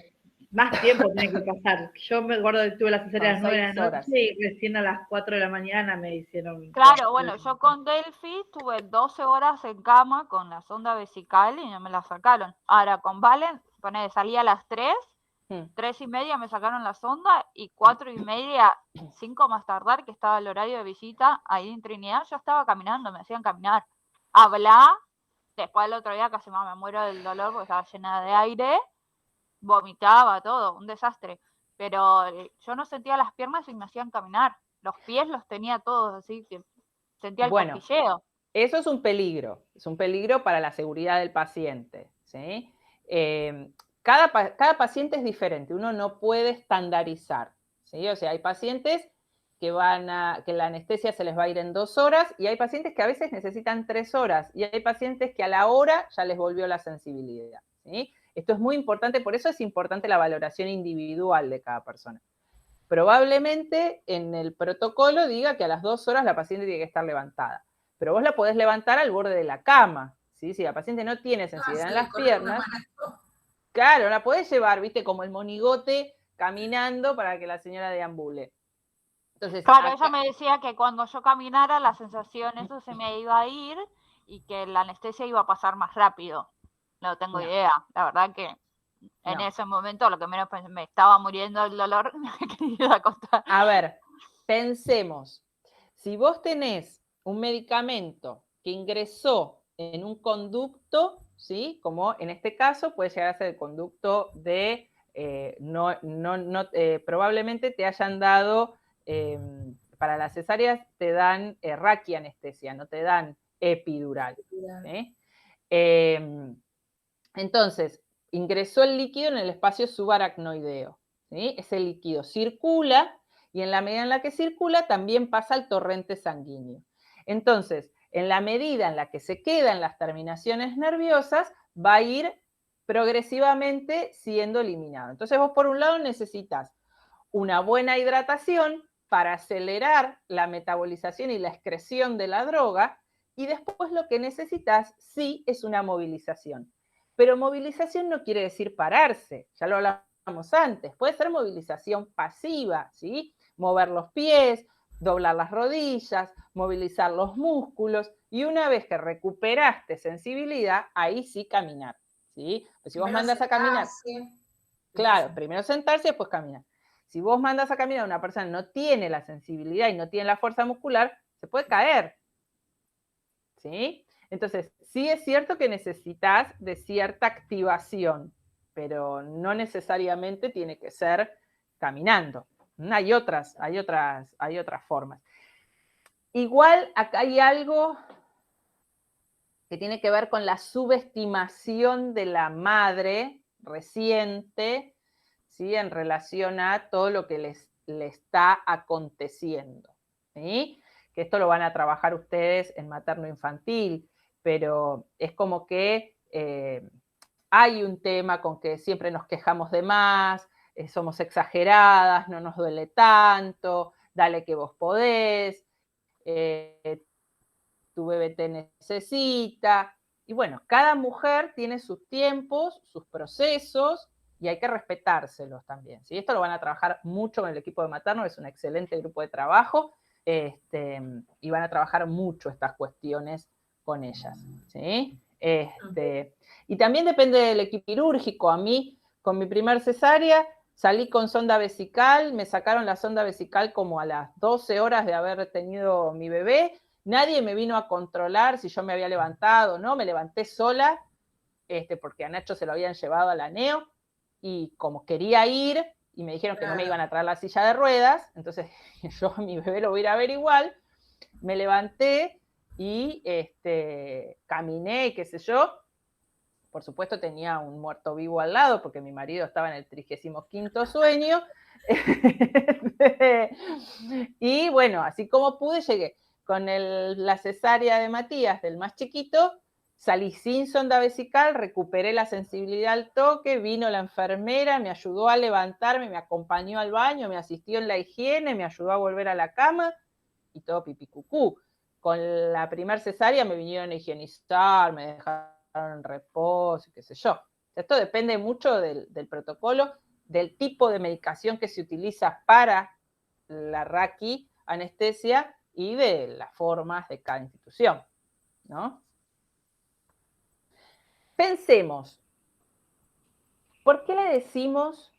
más tiempo tiene que pasar. Yo me acuerdo que tuve la cesárea a las 9 de la noche y recién a las 4 de la mañana me hicieron... Claro, bueno, yo con Delphi tuve 12 horas en cama con la sonda vesical y no me la sacaron. Ahora con Valen, salía a las 3 3:30 me sacaron la sonda y 4:30, 5 más tardar, que estaba el horario de visita, ahí en Trinidad, yo estaba caminando, me hacían caminar. Hablar, después el otro día casi me muero del dolor porque estaba llena de aire, vomitaba, todo, un desastre. Pero yo no sentía las piernas y me hacían caminar. Los pies los tenía todos, así que sentía el cosquilleo. Eso es un peligro para la seguridad del paciente, ¿sí? Cada paciente es diferente, uno no puede estandarizar, ¿sí? O sea, hay pacientes que la anestesia se les va a ir en 2 horas y hay pacientes que a veces necesitan 3 horas y hay pacientes que a la hora ya les volvió la sensibilidad, ¿sí? Esto es muy importante, por eso es importante la valoración individual de cada persona. Probablemente en el protocolo diga que a las 2 horas la paciente tiene que estar levantada, pero vos la podés levantar al borde de la cama, ¿sí? Si la paciente no tiene sensibilidad en las piernas, claro, la podés llevar, viste, como el monigote caminando para que la señora deambule. Entonces, claro, ella me decía que cuando yo caminara la sensación eso se me iba a ir y que la anestesia iba a pasar más rápido. No tengo idea, la verdad que en ese momento lo que menos pensé, me estaba muriendo el dolor, me quería ir a acostar. A ver, pensemos, si vos tenés un medicamento que ingresó en un conducto, ¿sí? Como en este caso puede llegar a ser el conducto de, probablemente te hayan dado, para las cesáreas te dan raquianestesia, no te dan epidural. ¿Sí? Entonces, ingresó el líquido en el espacio subaracnoideo, ¿sí? Ese líquido circula y en la medida en la que circula también pasa al torrente sanguíneo. Entonces, en la medida en la que se queda en las terminaciones nerviosas, va a ir progresivamente siendo eliminado. Entonces, vos por un lado necesitas una buena hidratación para acelerar la metabolización y la excreción de la droga, y después lo que necesitas sí es una movilización. Pero movilización no quiere decir pararse, ya lo hablamos antes, puede ser movilización pasiva, ¿sí? Mover los pies, doblar las rodillas, movilizar los músculos, y una vez que recuperaste sensibilidad, ahí sí caminar, ¿sí? Pues si vos mandas a caminar, claro, primero sentarse y después caminar. Si vos mandas a caminar a una persona que no tiene la sensibilidad y no tiene la fuerza muscular, se puede caer, ¿sí? Entonces, sí es cierto que necesitas de cierta activación, pero no necesariamente tiene que ser caminando. Hay otras formas. Igual acá hay algo que tiene que ver con la subestimación de la madre reciente, ¿sí? En relación a todo lo que le está aconteciendo, ¿sí? Que esto lo van a trabajar ustedes en materno-infantil, pero es como que hay un tema con que siempre nos quejamos de más, somos exageradas, no nos duele tanto, dale que vos podés, tu bebé te necesita. Y bueno, cada mujer tiene sus tiempos, sus procesos, y hay que respetárselos también, ¿sí? Esto lo van a trabajar mucho con el equipo de materno, es un excelente grupo de trabajo, y van a trabajar mucho estas cuestiones con ellas, ¿sí? Y también depende del equipo quirúrgico. A mí, con mi primer cesárea, salí con sonda vesical, me sacaron la sonda vesical como a las 12 horas de haber tenido mi bebé. Nadie me vino a controlar si yo me había levantado o no, me levanté sola, porque a Nacho se lo habían llevado a la neo, y como quería ir, y me dijeron que no me iban a traer la silla de ruedas, entonces yo a mi bebé lo voy a ir a ver igual, me levanté y caminé, qué sé yo. Por supuesto tenía un muerto vivo al lado, porque mi marido estaba en el 35º sueño. Y bueno, así como pude, llegué. Con la cesárea de Matías, del más chiquito, salí sin sonda vesical, recuperé la sensibilidad al toque, vino la enfermera, me ayudó a levantarme, me acompañó al baño, me asistió en la higiene, me ayudó a volver a la cama, y todo pipí cucú. Con la primer cesárea me vinieron a higienizar, me dejaron en reposo, qué sé yo. Esto depende mucho del protocolo, del tipo de medicación que se utiliza para la raquianestesia y de las formas de cada institución, ¿no? Pensemos, ¿por qué le decimos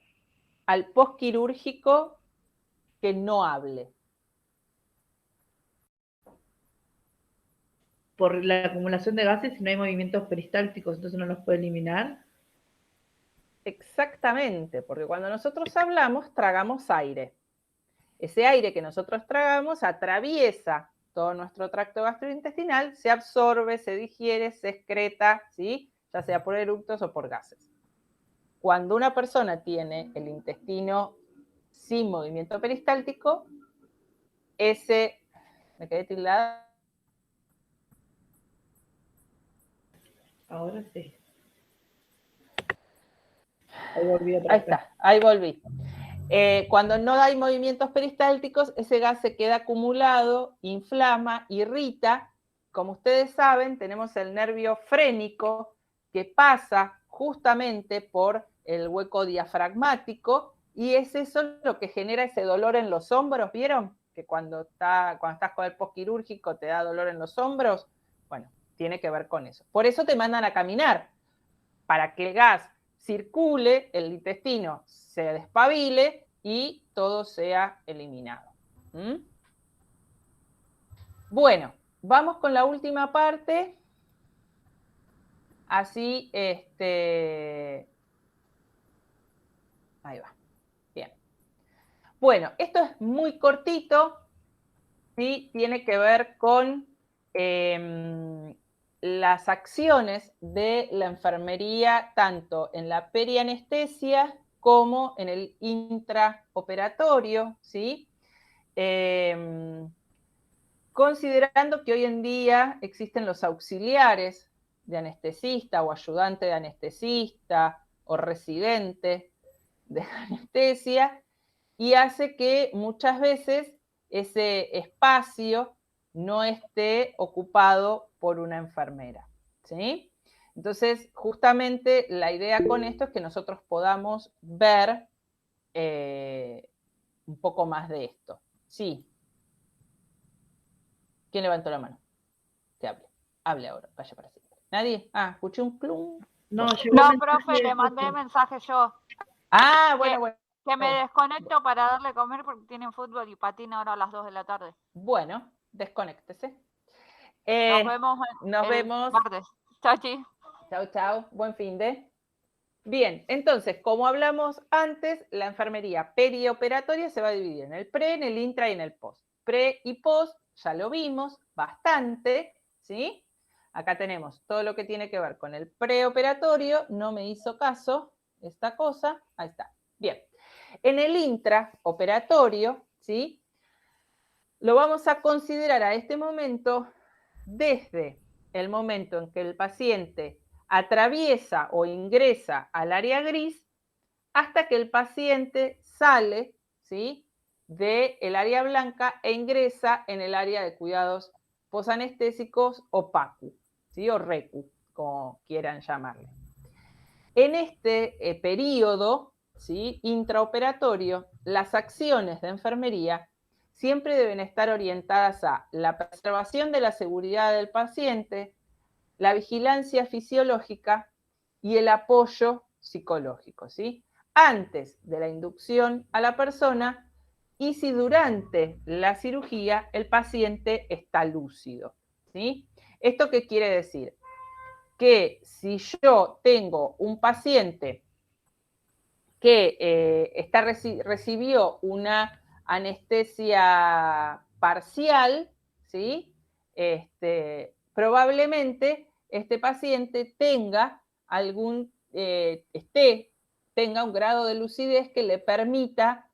al postquirúrgico que no hable? Por la acumulación de gases, si no hay movimientos peristálticos, entonces no los puede eliminar. Exactamente, porque cuando nosotros hablamos, tragamos aire. Ese aire que nosotros tragamos atraviesa todo nuestro tracto gastrointestinal, se absorbe, se digiere, se excreta, ¿sí? Ya sea por eructos o por gases. Cuando una persona tiene el intestino sin movimiento peristáltico, ese... ¿Me quedé tildada? Ahora sí. Ahí volví otra Ahí vez. está, ahí volví. Cuando no hay movimientos peristálticos, ese gas se queda acumulado, inflama, irrita. Como ustedes saben, tenemos el nervio frénico que pasa justamente por el hueco diafragmático y es eso lo que genera ese dolor en los hombros. ¿Vieron? Que cuando estás con el postquirúrgico te da dolor en los hombros. Bueno, tiene que ver con eso. Por eso te mandan a caminar, para que el gas circule, el intestino se despabile y todo sea eliminado. ¿Mm? Bueno, vamos con la última parte. Así, ahí va. Bien. Bueno, esto es muy cortito, ¿sí? Tiene que ver con las acciones de la enfermería, tanto en la perianestesia como en el intraoperatorio, ¿sí? Considerando que hoy en día existen los auxiliares de anestesista o ayudante de anestesista o residente de anestesia, y hace que muchas veces ese espacio no esté ocupado por una enfermera, ¿sí? Entonces, justamente la idea con esto es que nosotros podamos ver un poco más de esto. Sí. ¿Quién levantó la mano? Que hable. Hable ahora, vaya para siempre. ¿Nadie? Ah, escuché un clum. No, no, profe, le mandé mensaje yo. Ah, bueno. Que me desconecto para darle comer porque tienen fútbol y patina ahora a las 2 de la tarde. Bueno, desconéctese. Nos vemos el martes. Chau, chi. Chau. Buen fin de. Bien, entonces, como hablamos antes, la enfermería perioperatoria se va a dividir en el pre, en el intra y en el post. Pre y post, ya lo vimos bastante, ¿sí? Acá tenemos todo lo que tiene que ver con el preoperatorio, no me hizo caso esta cosa, ahí está. Bien, en el intraoperatorio, ¿sí? Lo vamos a considerar a este momento desde el momento en que el paciente atraviesa o ingresa al área gris hasta que el paciente sale, ¿sí?, del área blanca e ingresa en el área de cuidados posanestésicos o PACU, ¿sí?, o RECU, como quieran llamarle. En este periodo, ¿sí?, intraoperatorio, las acciones de enfermería siempre deben estar orientadas a la preservación de la seguridad del paciente, la vigilancia fisiológica y el apoyo psicológico, ¿sí? Antes de la inducción a la persona y si durante la cirugía el paciente está lúcido, ¿sí? ¿Esto qué quiere decir? Que si yo tengo un paciente que recibió una anestesia parcial, ¿sí?, probablemente este paciente tenga tenga un grado de lucidez que le permita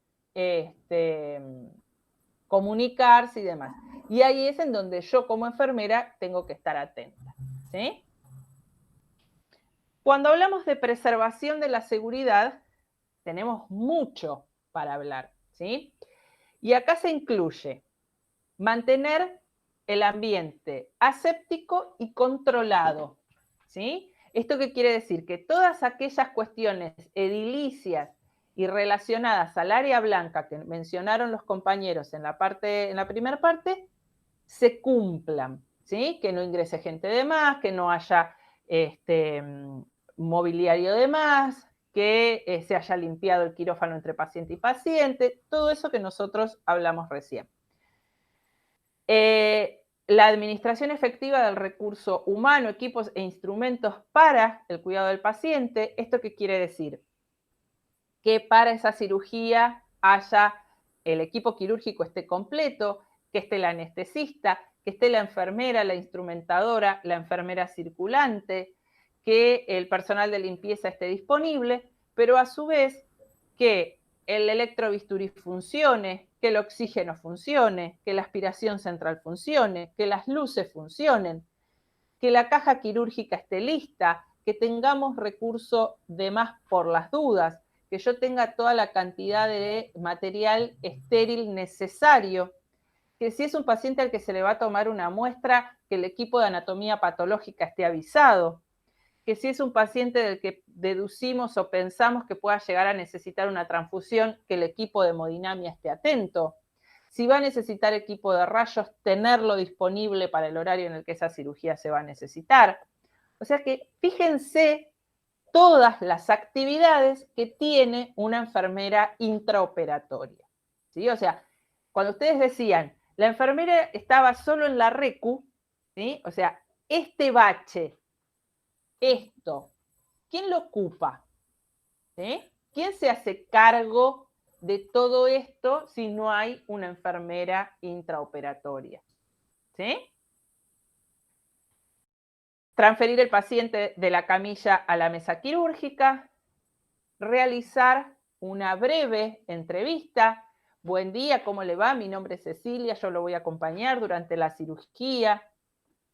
comunicarse y demás. Y ahí es en donde yo como enfermera tengo que estar atenta, ¿sí? Cuando hablamos de preservación de la seguridad, tenemos mucho para hablar, ¿sí? Y acá se incluye mantener el ambiente aséptico y controlado, ¿sí? ¿Esto qué quiere decir? Que todas aquellas cuestiones edilicias y relacionadas al área blanca que mencionaron los compañeros en la primera parte, se cumplan, ¿sí? Que no ingrese gente de más, que no haya mobiliario de más, que se haya limpiado el quirófano entre paciente y paciente, todo eso que nosotros hablamos recién. La administración efectiva del recurso humano, equipos e instrumentos para el cuidado del paciente. ¿Esto qué quiere decir? Que para esa cirugía haya el equipo quirúrgico esté completo, que esté el anestesista, que esté la enfermera, la instrumentadora, la enfermera circulante, que el personal de limpieza esté disponible, pero a su vez que el electrobisturí funcione, que el oxígeno funcione, que la aspiración central funcione, que las luces funcionen, que la caja quirúrgica esté lista, que tengamos recurso de más por las dudas, que yo tenga toda la cantidad de material estéril necesario, que si es un paciente al que se le va a tomar una muestra, que el equipo de anatomía patológica esté avisado, que si es un paciente del que deducimos o pensamos que pueda llegar a necesitar una transfusión, que el equipo de hemodinamia esté atento. Si va a necesitar equipo de rayos, tenerlo disponible para el horario en el que esa cirugía se va a necesitar. O sea que fíjense todas las actividades que tiene una enfermera intraoperatoria, ¿sí? O sea, cuando ustedes decían, la enfermera estaba solo en la recu, ¿sí? O sea, este bache, esto, ¿quién lo ocupa? ¿Sí? ¿Quién se hace cargo de todo esto si no hay una enfermera intraoperatoria? ¿Sí? Transferir el paciente de la camilla a la mesa quirúrgica, realizar una breve entrevista. Buen día, ¿cómo le va? Mi nombre es Cecilia, yo lo voy a acompañar durante la cirugía.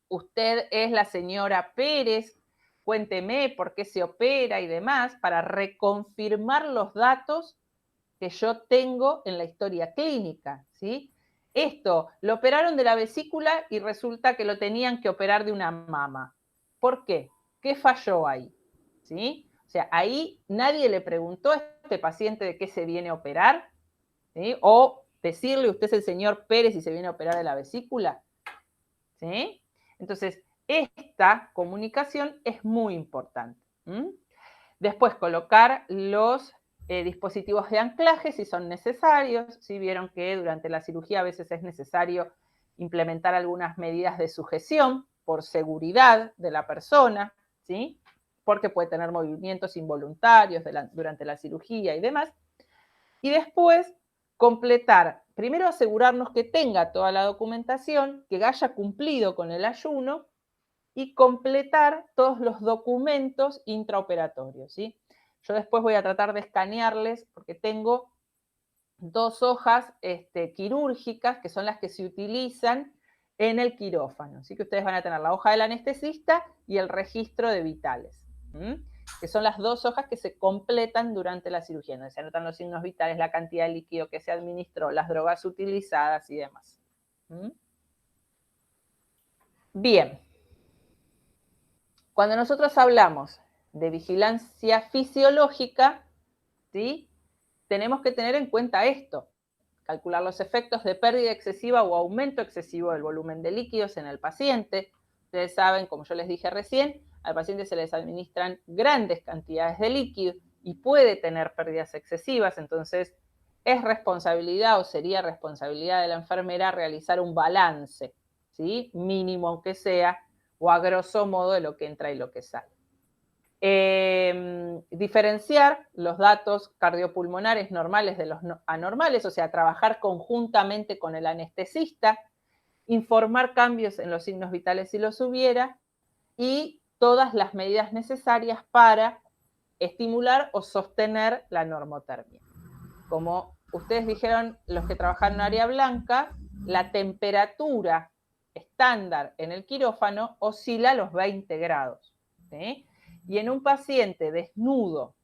Usted es la señora Pérez, cuénteme por qué se opera y demás, para reconfirmar los datos que yo tengo en la historia clínica, ¿sí? Esto, lo operaron de la vesícula y resulta que lo tenían que operar de una mama. ¿Por qué? ¿Qué falló ahí? ¿Sí? O sea, ahí nadie le preguntó a este paciente de qué se viene a operar, ¿sí? O decirle, usted es el señor Pérez y se viene a operar de la vesícula, ¿sí? Entonces, esta comunicación es muy importante. Después, colocar los dispositivos de anclaje si son necesarios. ¿Sí? Vieron que durante la cirugía a veces es necesario implementar algunas medidas de sujeción por seguridad de la persona, ¿sí? Porque puede tener movimientos involuntarios durante la cirugía y demás. Y después, completar, primero asegurarnos que tenga toda la documentación, que haya cumplido con el ayuno y completar todos los documentos intraoperatorios, ¿sí? Yo después voy a tratar de escanearles porque tengo 2 hojas quirúrgicas que son las que se utilizan en el quirófano, así que ustedes van a tener la hoja del anestesista y el registro de vitales, que son las 2 hojas que se completan durante la cirugía, donde se anotan los signos vitales, la cantidad de líquido que se administró, las drogas utilizadas y demás. Bien. Cuando nosotros hablamos de vigilancia fisiológica, ¿sí? Tenemos que tener en cuenta esto, calcular los efectos de pérdida excesiva o aumento excesivo del volumen de líquidos en el paciente. Ustedes saben, como yo les dije recién, al paciente se les administran grandes cantidades de líquido y puede tener pérdidas excesivas, entonces es responsabilidad o sería responsabilidad de la enfermera realizar un balance, ¿sí? Mínimo aunque sea, o a grosso modo de lo que entra y lo que sale. Diferenciar los datos cardiopulmonares normales de los anormales, o sea, trabajar conjuntamente con el anestesista, informar cambios en los signos vitales si los hubiera y todas las medidas necesarias para estimular o sostener la normotermia. Como ustedes dijeron, los que trabajan en área blanca, la temperatura estándar en el quirófano oscila a los 20 grados, ¿sí? Y en un paciente desnudo,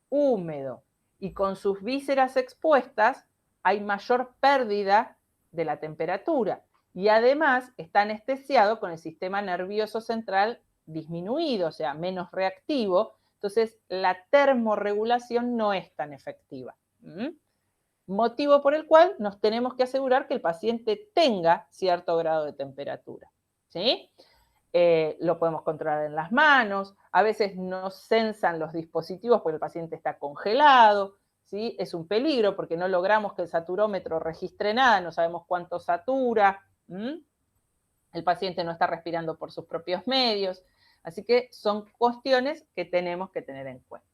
húmedo y con sus vísceras expuestas, hay mayor pérdida de la temperatura. Y además está anestesiado con el sistema nervioso central disminuido, o sea, menos reactivo. Entonces, la termorregulación no es tan efectiva. Motivo por el cual nos tenemos que asegurar que el paciente tenga cierto grado de temperatura, ¿sí? Lo podemos controlar en las manos, a veces no censan los dispositivos porque el paciente está congelado, ¿sí? Es un peligro porque no logramos que el saturómetro registre nada, no sabemos cuánto satura, el paciente no está respirando por sus propios medios, así que son cuestiones que tenemos que tener en cuenta.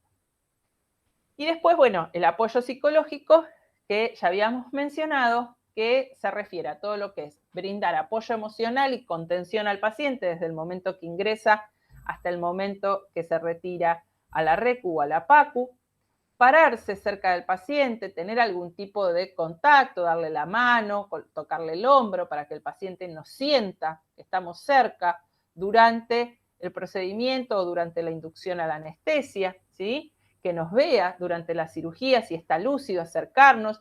Y después, bueno, el apoyo psicológico que ya habíamos mencionado, que se refiere a todo lo que es brindar apoyo emocional y contención al paciente desde el momento que ingresa hasta el momento que se retira a la RECU o a la PACU, pararse cerca del paciente, tener algún tipo de contacto, darle la mano, tocarle el hombro para que el paciente nos sienta que estamos cerca durante el procedimiento o durante la inducción a la anestesia, ¿sí? Que nos vea durante la cirugía, si está lúcido, acercarnos,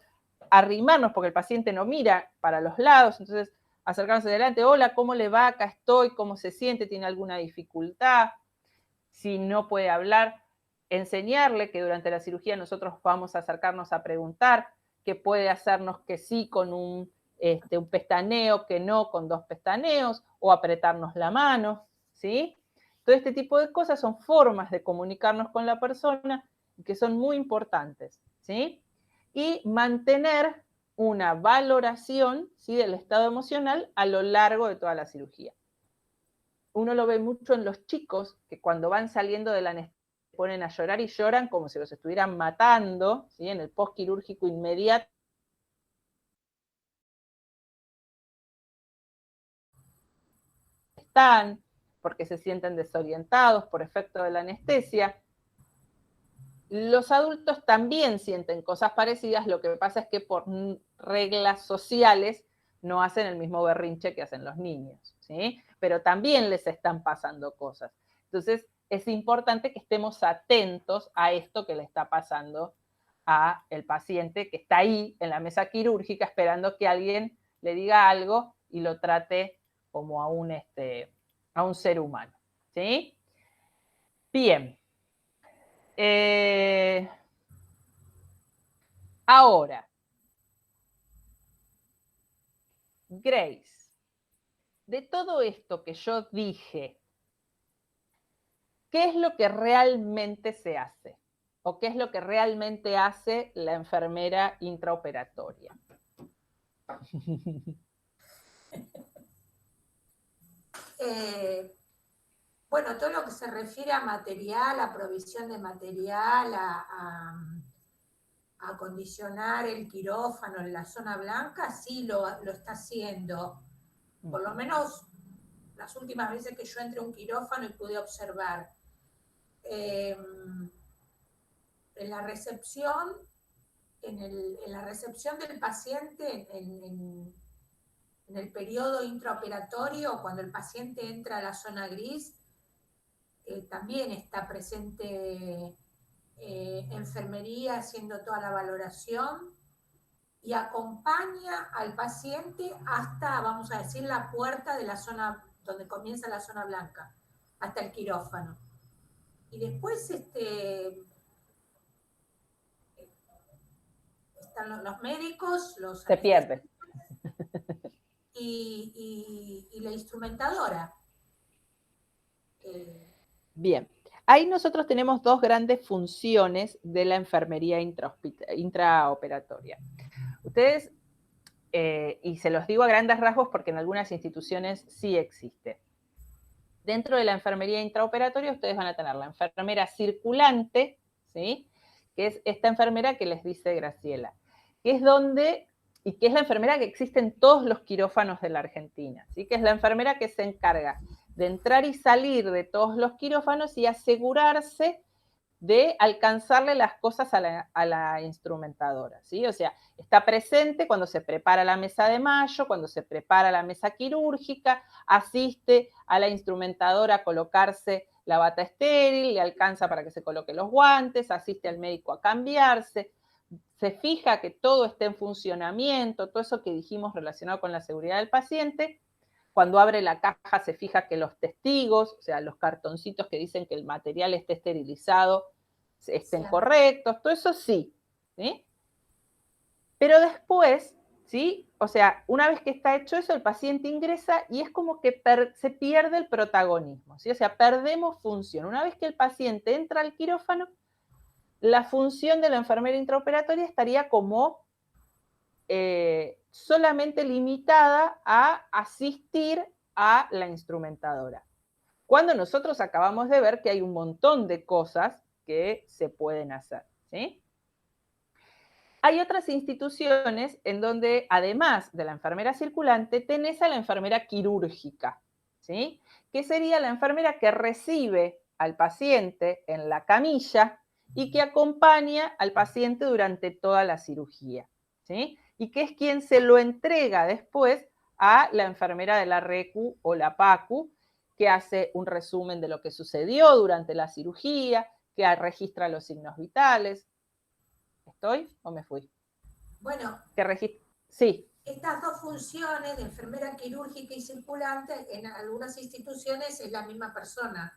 arrimarnos, porque el paciente no mira para los lados, entonces acercarnos adelante, hola, ¿cómo le va? Acá estoy, ¿cómo se siente? ¿Tiene alguna dificultad? Si no puede hablar, enseñarle que durante la cirugía nosotros vamos a acercarnos a preguntar, que puede hacernos que sí con un pestaneo, que no con 2 pestaneos, o apretarnos la mano, ¿sí? Todo este tipo de cosas son formas de comunicarnos con la persona que son muy importantes, ¿sí? Y mantener una valoración, ¿sí?, del estado emocional a lo largo de toda la cirugía. Uno lo ve mucho en los chicos que cuando van saliendo de la anestesia se ponen a llorar y lloran como si los estuvieran matando, ¿sí? En el postquirúrgico inmediato. Están porque se sienten desorientados por efecto de la anestesia. Los adultos también sienten cosas parecidas, lo que pasa es que por reglas sociales no hacen el mismo berrinche que hacen los niños, ¿sí? Pero también les están pasando cosas. Entonces, es importante que estemos atentos a esto que le está pasando al paciente que está ahí en la mesa quirúrgica esperando que alguien le diga algo y lo trate como a un ser humano, ¿sí? Bien. Ahora, Grace, de todo esto que yo dije, ¿qué es lo que realmente se hace? ¿O qué es lo que realmente hace la enfermera intraoperatoria? Bueno, todo lo que se refiere a material, a provisión de material, a acondicionar el quirófano en la zona blanca, sí lo está haciendo. Por lo menos las últimas veces que yo entré a un quirófano y pude observar. En la recepción, en la recepción del paciente, en el periodo intraoperatorio, cuando el paciente entra a la zona gris, también está presente enfermería haciendo toda la valoración y acompaña al paciente hasta, vamos a decir, la puerta de la zona donde comienza la zona blanca, hasta el quirófano. Y después están los médicos, los se pierde. Y la instrumentadora. Bien. Ahí nosotros tenemos 2 grandes funciones de la enfermería intraoperatoria. Ustedes, y se los digo a grandes rasgos porque en algunas instituciones sí existe. Dentro de la enfermería intraoperatoria ustedes van a tener la enfermera circulante, ¿sí?, que es esta enfermera que les dice Graciela, que es que es la enfermera que existe en todos los quirófanos de la Argentina, ¿sí?, que es la enfermera que se encarga de entrar y salir de todos los quirófanos y asegurarse de alcanzarle las cosas a la instrumentadora, ¿sí? O sea, está presente cuando se prepara la mesa de mayo, cuando se prepara la mesa quirúrgica, asiste a la instrumentadora a colocarse la bata estéril, le alcanza para que se coloque los guantes, asiste al médico a cambiarse, se fija que todo esté en funcionamiento, todo eso que dijimos relacionado con la seguridad del paciente. Cuando abre la caja se fija que los testigos, o sea, los cartoncitos que dicen que el material esté esterilizado, estén correctos, todo eso sí, ¿sí? Pero después, ¿sí? O sea, una vez que está hecho eso, el paciente ingresa y es como que se pierde el protagonismo, ¿sí? O sea, perdemos función. Una vez que el paciente entra al quirófano, la función de la enfermera intraoperatoria estaría como solamente limitada a asistir a la instrumentadora. Cuando nosotros acabamos de ver que hay un montón de cosas que se pueden hacer, ¿sí? Hay otras instituciones en donde, además de la enfermera circulante, tenés a la enfermera quirúrgica, ¿sí? Que sería la enfermera que recibe al paciente en la camilla y que acompaña al paciente durante toda la cirugía, ¿sí? Y que es quien se lo entrega después a la enfermera de la RECU o la PACU, que hace un resumen de lo que sucedió durante la cirugía, que registra los signos vitales. ¿Estoy o me fui? Bueno, sí. Estas dos funciones de enfermera quirúrgica y circulante en algunas instituciones es la misma persona.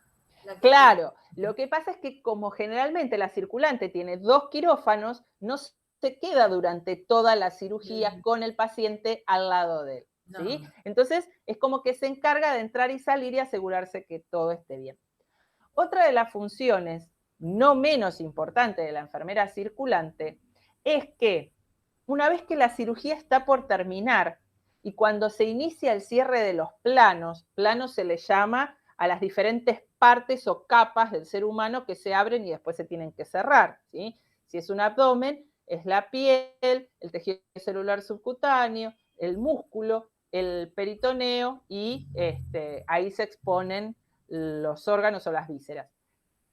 Claro, lo que pasa es que como generalmente la circulante tiene 2 quirófanos, no se queda durante toda la cirugía con el paciente al lado de él, ¿sí? No. Entonces es como que se encarga de entrar y salir y asegurarse que todo esté bien. Otra de las funciones no menos importante de la enfermera circulante es que una vez que la cirugía está por terminar y cuando se inicia el cierre de los planos se le llama a las diferentes partes o capas del ser humano que se abren y después se tienen que cerrar, ¿sí? Si es un abdomen, es la piel, el tejido celular subcutáneo, el músculo, el peritoneo y ahí se exponen los órganos o las vísceras.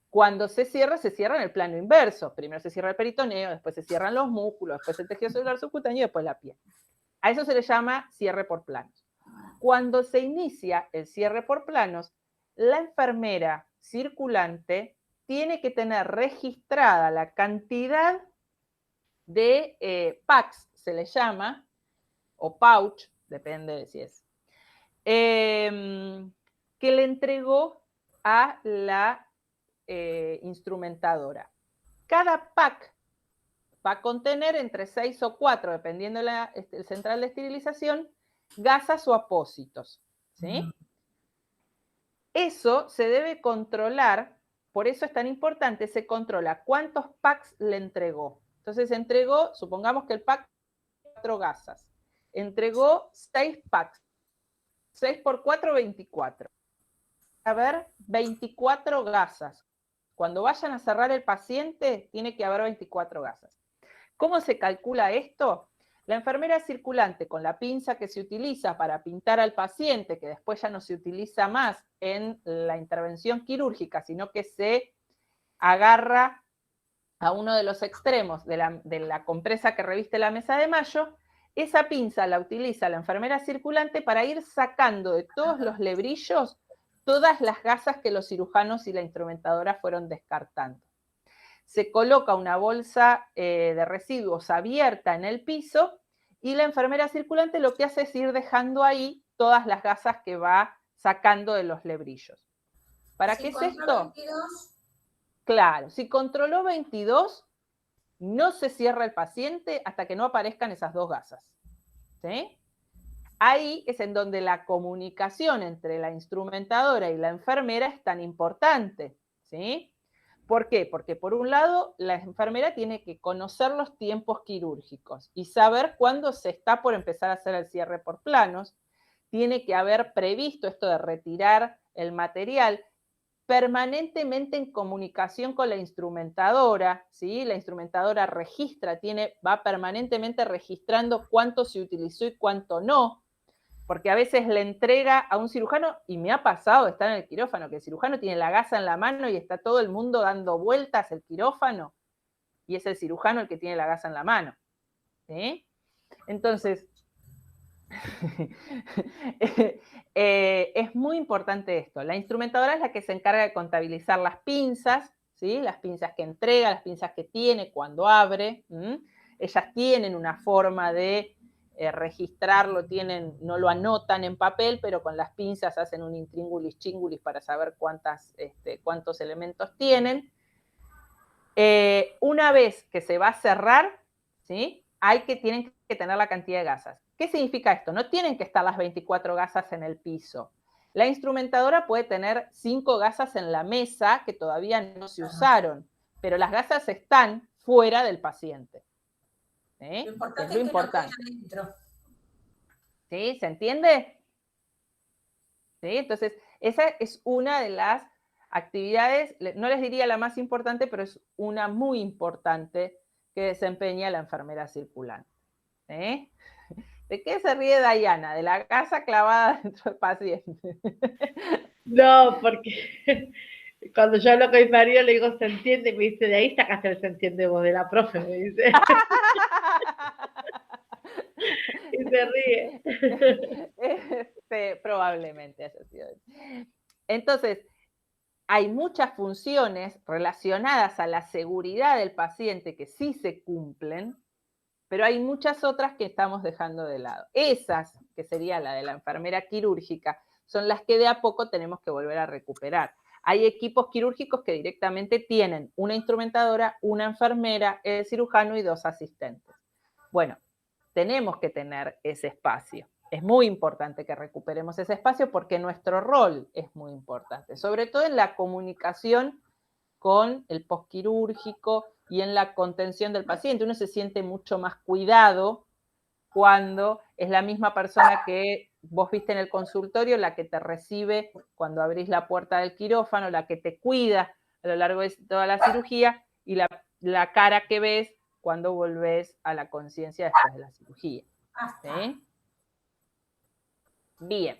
Cuando se cierra en el plano inverso. Primero se cierra el peritoneo, después se cierran los músculos, después el tejido celular subcutáneo y después la piel. A eso se le llama cierre por planos. Cuando se inicia el cierre por planos, la enfermera circulante tiene que tener registrada la cantidad de packs, se le llama, o pouch, depende de si es, que le entregó a la instrumentadora. Cada pack va a contener entre 6 o 4, dependiendo del central de esterilización, gasas o apósitos, ¿sí? Eso se debe controlar, por eso es tan importante, se controla cuántos packs le entregó. Entonces entregó, supongamos que el pack 4 gasas, entregó 6 packs, 6 por 4, 24. A ver, 24 gasas. Cuando vayan a cerrar el paciente, tiene que haber 24 gasas. ¿Cómo se calcula esto? La enfermera circulante, con la pinza que se utiliza para pintar al paciente, que después ya no se utiliza más en la intervención quirúrgica, sino que se agarra a uno de los extremos de la compresa que reviste la mesa de Mayo, esa pinza la utiliza la enfermera circulante para ir sacando de todos los lebrillos todas las gasas que los cirujanos y la instrumentadora fueron descartando. Se coloca una bolsa de residuos abierta en el piso y la enfermera circulante lo que hace es ir dejando ahí todas las gasas que va sacando de los lebrillos. ¿Para qué es esto? 22. Claro, si controló 22, no se cierra el paciente hasta que no aparezcan esas 2 gasas, ¿sí? Ahí es en donde la comunicación entre la instrumentadora y la enfermera es tan importante, ¿sí? ¿Por qué? Porque por un lado, la enfermera tiene que conocer los tiempos quirúrgicos y saber cuándo se está por empezar a hacer el cierre por planos. Tiene que haber previsto esto de retirar el material permanentemente en comunicación con la instrumentadora, ¿sí? La instrumentadora registra, va permanentemente registrando cuánto se utilizó y cuánto no, porque a veces le entrega a un cirujano, y me ha pasado de estar en el quirófano, que el cirujano tiene la gasa en la mano y está todo el mundo dando vueltas el quirófano, y es el cirujano el que tiene la gasa en la mano, ¿sí? Entonces, es muy importante esto. La instrumentadora es la que se encarga de contabilizar las pinzas, ¿sí? Las pinzas que entrega, las pinzas que tiene cuando abre. Ellas tienen una forma de registrarlo, no lo anotan en papel, pero con las pinzas hacen un intríngulis chingulis para saber cuántos elementos tienen. Una vez que se va a cerrar, ¿sí? tienen que tener la cantidad de gasas. ¿Qué significa esto? No tienen que estar las 24 gasas en el piso. La instrumentadora puede tener 5 gasas en la mesa que todavía no se usaron, pero las gasas están fuera del paciente. ¿Sí? Lo importante Es lo importante. Que no caigan dentro. ¿Sí? ¿Se entiende? ¿Sí? Entonces, esa es una de las actividades, no les diría la más importante, pero es una muy importante que desempeña la enfermera circulante. ¿Sí? ¿De qué se ríe Dayana? De la gasa clavada dentro del paciente. No, porque cuando yo hablo con mi marido le digo, ¿se entiende? Y me dice, de ahí sacaste el se entiende vos, de la profe, me dice. Y se ríe. Probablemente haya sido. Entonces, hay muchas funciones relacionadas a la seguridad del paciente que sí se cumplen, pero hay muchas otras que estamos dejando de lado. Esas, que sería la de la enfermera quirúrgica, son las que de a poco tenemos que volver a recuperar. Hay equipos quirúrgicos que directamente tienen una instrumentadora, una enfermera, el cirujano y 2 asistentes. Bueno, tenemos que tener ese espacio. Es muy importante que recuperemos ese espacio porque nuestro rol es muy importante, sobre todo en la comunicación con el postquirúrgico y en la contención del paciente. Uno se siente mucho más cuidado cuando es la misma persona que vos viste en el consultorio, la que te recibe cuando abrís la puerta del quirófano, la que te cuida a lo largo de toda la cirugía y la cara que ves cuando volvés a la conciencia después de la cirugía. ¿Sí? Bien.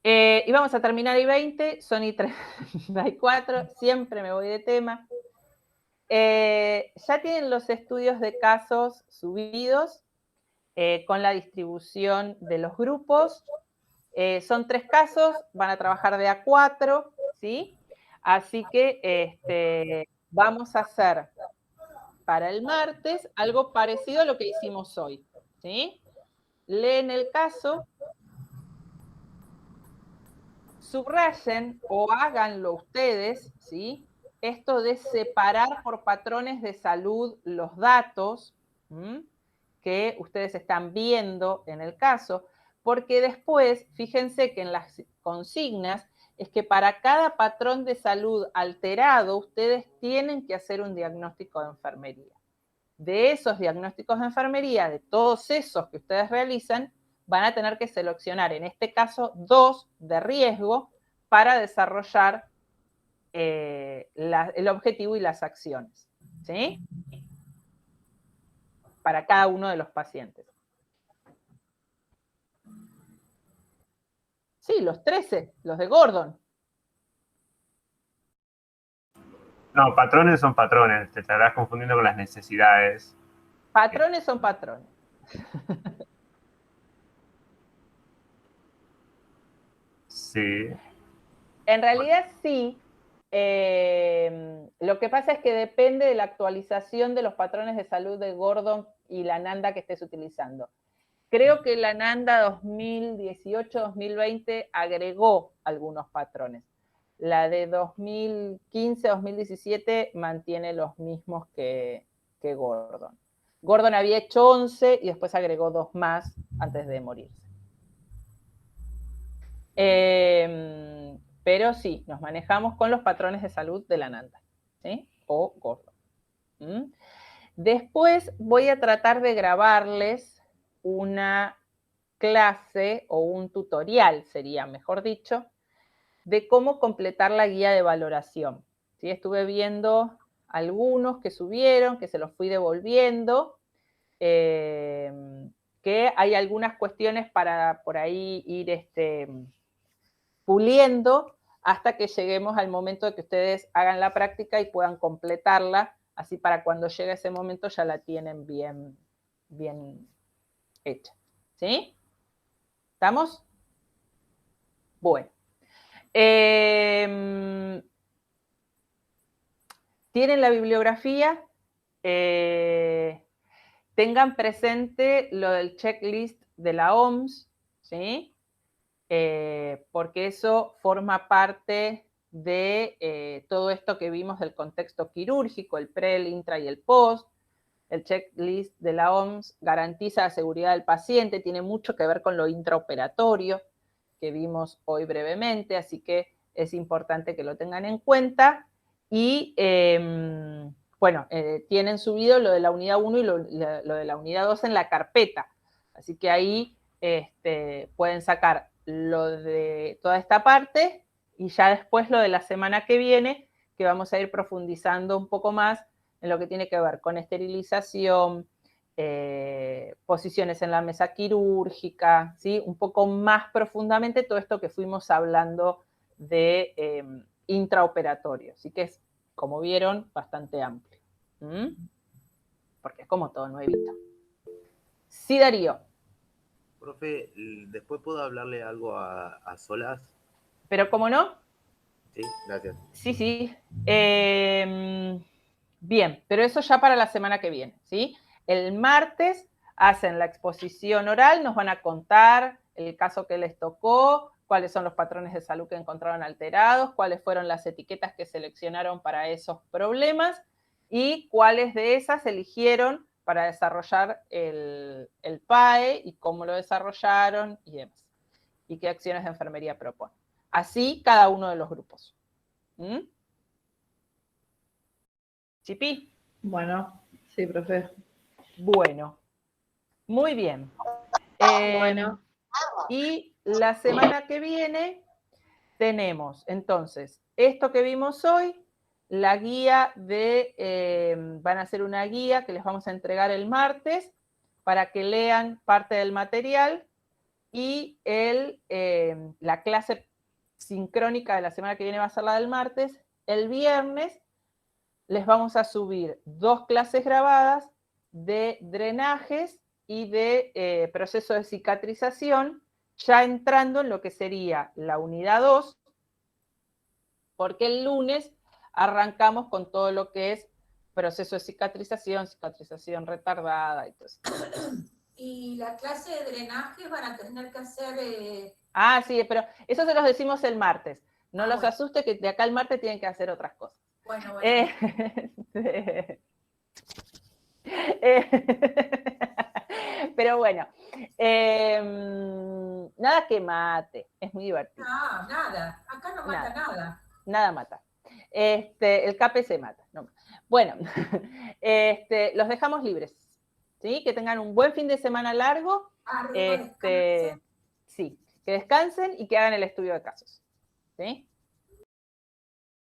Y vamos a terminar y 20, son y 34, siempre me voy de tema. Ya tienen los estudios de casos subidos con la distribución de los grupos. Son 3 casos, van a trabajar de a 4, ¿sí? Así que vamos a hacer para el martes algo parecido a lo que hicimos hoy, ¿sí? Leen el caso, subrayen o háganlo ustedes, ¿sí? Esto de separar por patrones de salud los datos que ustedes están viendo en el caso, porque después, fíjense que en las consignas es que para cada patrón de salud alterado, ustedes tienen que hacer un diagnóstico de enfermería. De esos diagnósticos de enfermería, de todos esos que ustedes realizan, van a tener que seleccionar, en este caso, 2 de riesgo para desarrollar el objetivo y las acciones, ¿sí? Para cada uno de los pacientes. Sí, los 13, los de Gordon. No, patrones son patrones, te estarás confundiendo con las necesidades. Patrones son patrones. Sí. En realidad sí. Lo que pasa es que depende de la actualización de los patrones de salud de Gordon y la NANDA que estés utilizando. Creo que la NANDA 2018-2020 agregó algunos patrones. La de 2015-2017 mantiene los mismos que Gordon. Gordon había hecho 11 y después agregó 2 más antes de morirse. Pero sí, nos manejamos con los patrones de salud de la NANDA, ¿sí? O Gordon. Después voy a tratar de grabarles una clase o un tutorial, sería mejor dicho, de cómo completar la guía de valoración. ¿Sí? Estuve viendo algunos que subieron, que se los fui devolviendo, que hay algunas cuestiones para por ahí ir puliendo hasta que lleguemos al momento de que ustedes hagan la práctica y puedan completarla, así para cuando llegue ese momento ya la tienen bien hecha. ¿Sí? ¿Estamos? Bueno. Tienen la bibliografía. Tengan presente lo del checklist de la OMS, ¿sí? Porque eso forma parte de todo esto que vimos del contexto quirúrgico, el pre, el intra y el post. El checklist de la OMS garantiza la seguridad del paciente, tiene mucho que ver con lo intraoperatorio que vimos hoy brevemente, así que es importante que lo tengan en cuenta. Y, bueno, tienen subido lo de la unidad 1 y lo de la unidad 2 en la carpeta. Así que ahí pueden sacar lo de toda esta parte y ya después lo de la semana que viene, que vamos a ir profundizando un poco más en lo que tiene que ver con esterilización, posiciones en la mesa quirúrgica, ¿sí? Un poco más profundamente todo esto que fuimos hablando de intraoperatorio. Así que es, como vieron, bastante amplio. Porque es como todo nuevito. Sí, Darío. Profe, ¿después puedo hablarle algo a Solas? ¿Pero cómo no? Sí, gracias. Sí. Bien, pero eso ya para la semana que viene, ¿sí? El martes hacen la exposición oral, nos van a contar el caso que les tocó, cuáles son los patrones de salud que encontraron alterados, cuáles fueron las etiquetas que seleccionaron para esos problemas y cuáles de esas eligieron para desarrollar el PAE y cómo lo desarrollaron y demás. Y qué acciones de enfermería proponen. Así cada uno de los grupos. ¿Chipi? Bueno, sí, profe. Bueno, muy bien. Bueno. Y la semana que viene tenemos, entonces, esto que vimos hoy, la guía van a hacer una guía que les vamos a entregar el martes para que lean parte del material y la clase sincrónica de la semana que viene va a ser la del martes. El viernes les vamos a subir 2 clases grabadas de drenajes y de proceso de cicatrización, ya entrando en lo que sería la unidad 2, porque el lunes arrancamos con todo lo que es proceso de cicatrización retardada y todo eso. Y la clase de drenaje van a tener que hacer... Ah, sí, pero eso se los decimos el martes. No los bueno. asuste que de acá al martes tienen que hacer otras cosas. Bueno. Pero bueno, nada que mate, es muy divertido. No, nada, acá no mata nada. Nada mata. El KPC mata. No. Bueno, los dejamos libres, ¿sí? Que tengan un buen fin de semana largo. Descansen. Sí, que descansen y que hagan el estudio de casos, ¿sí?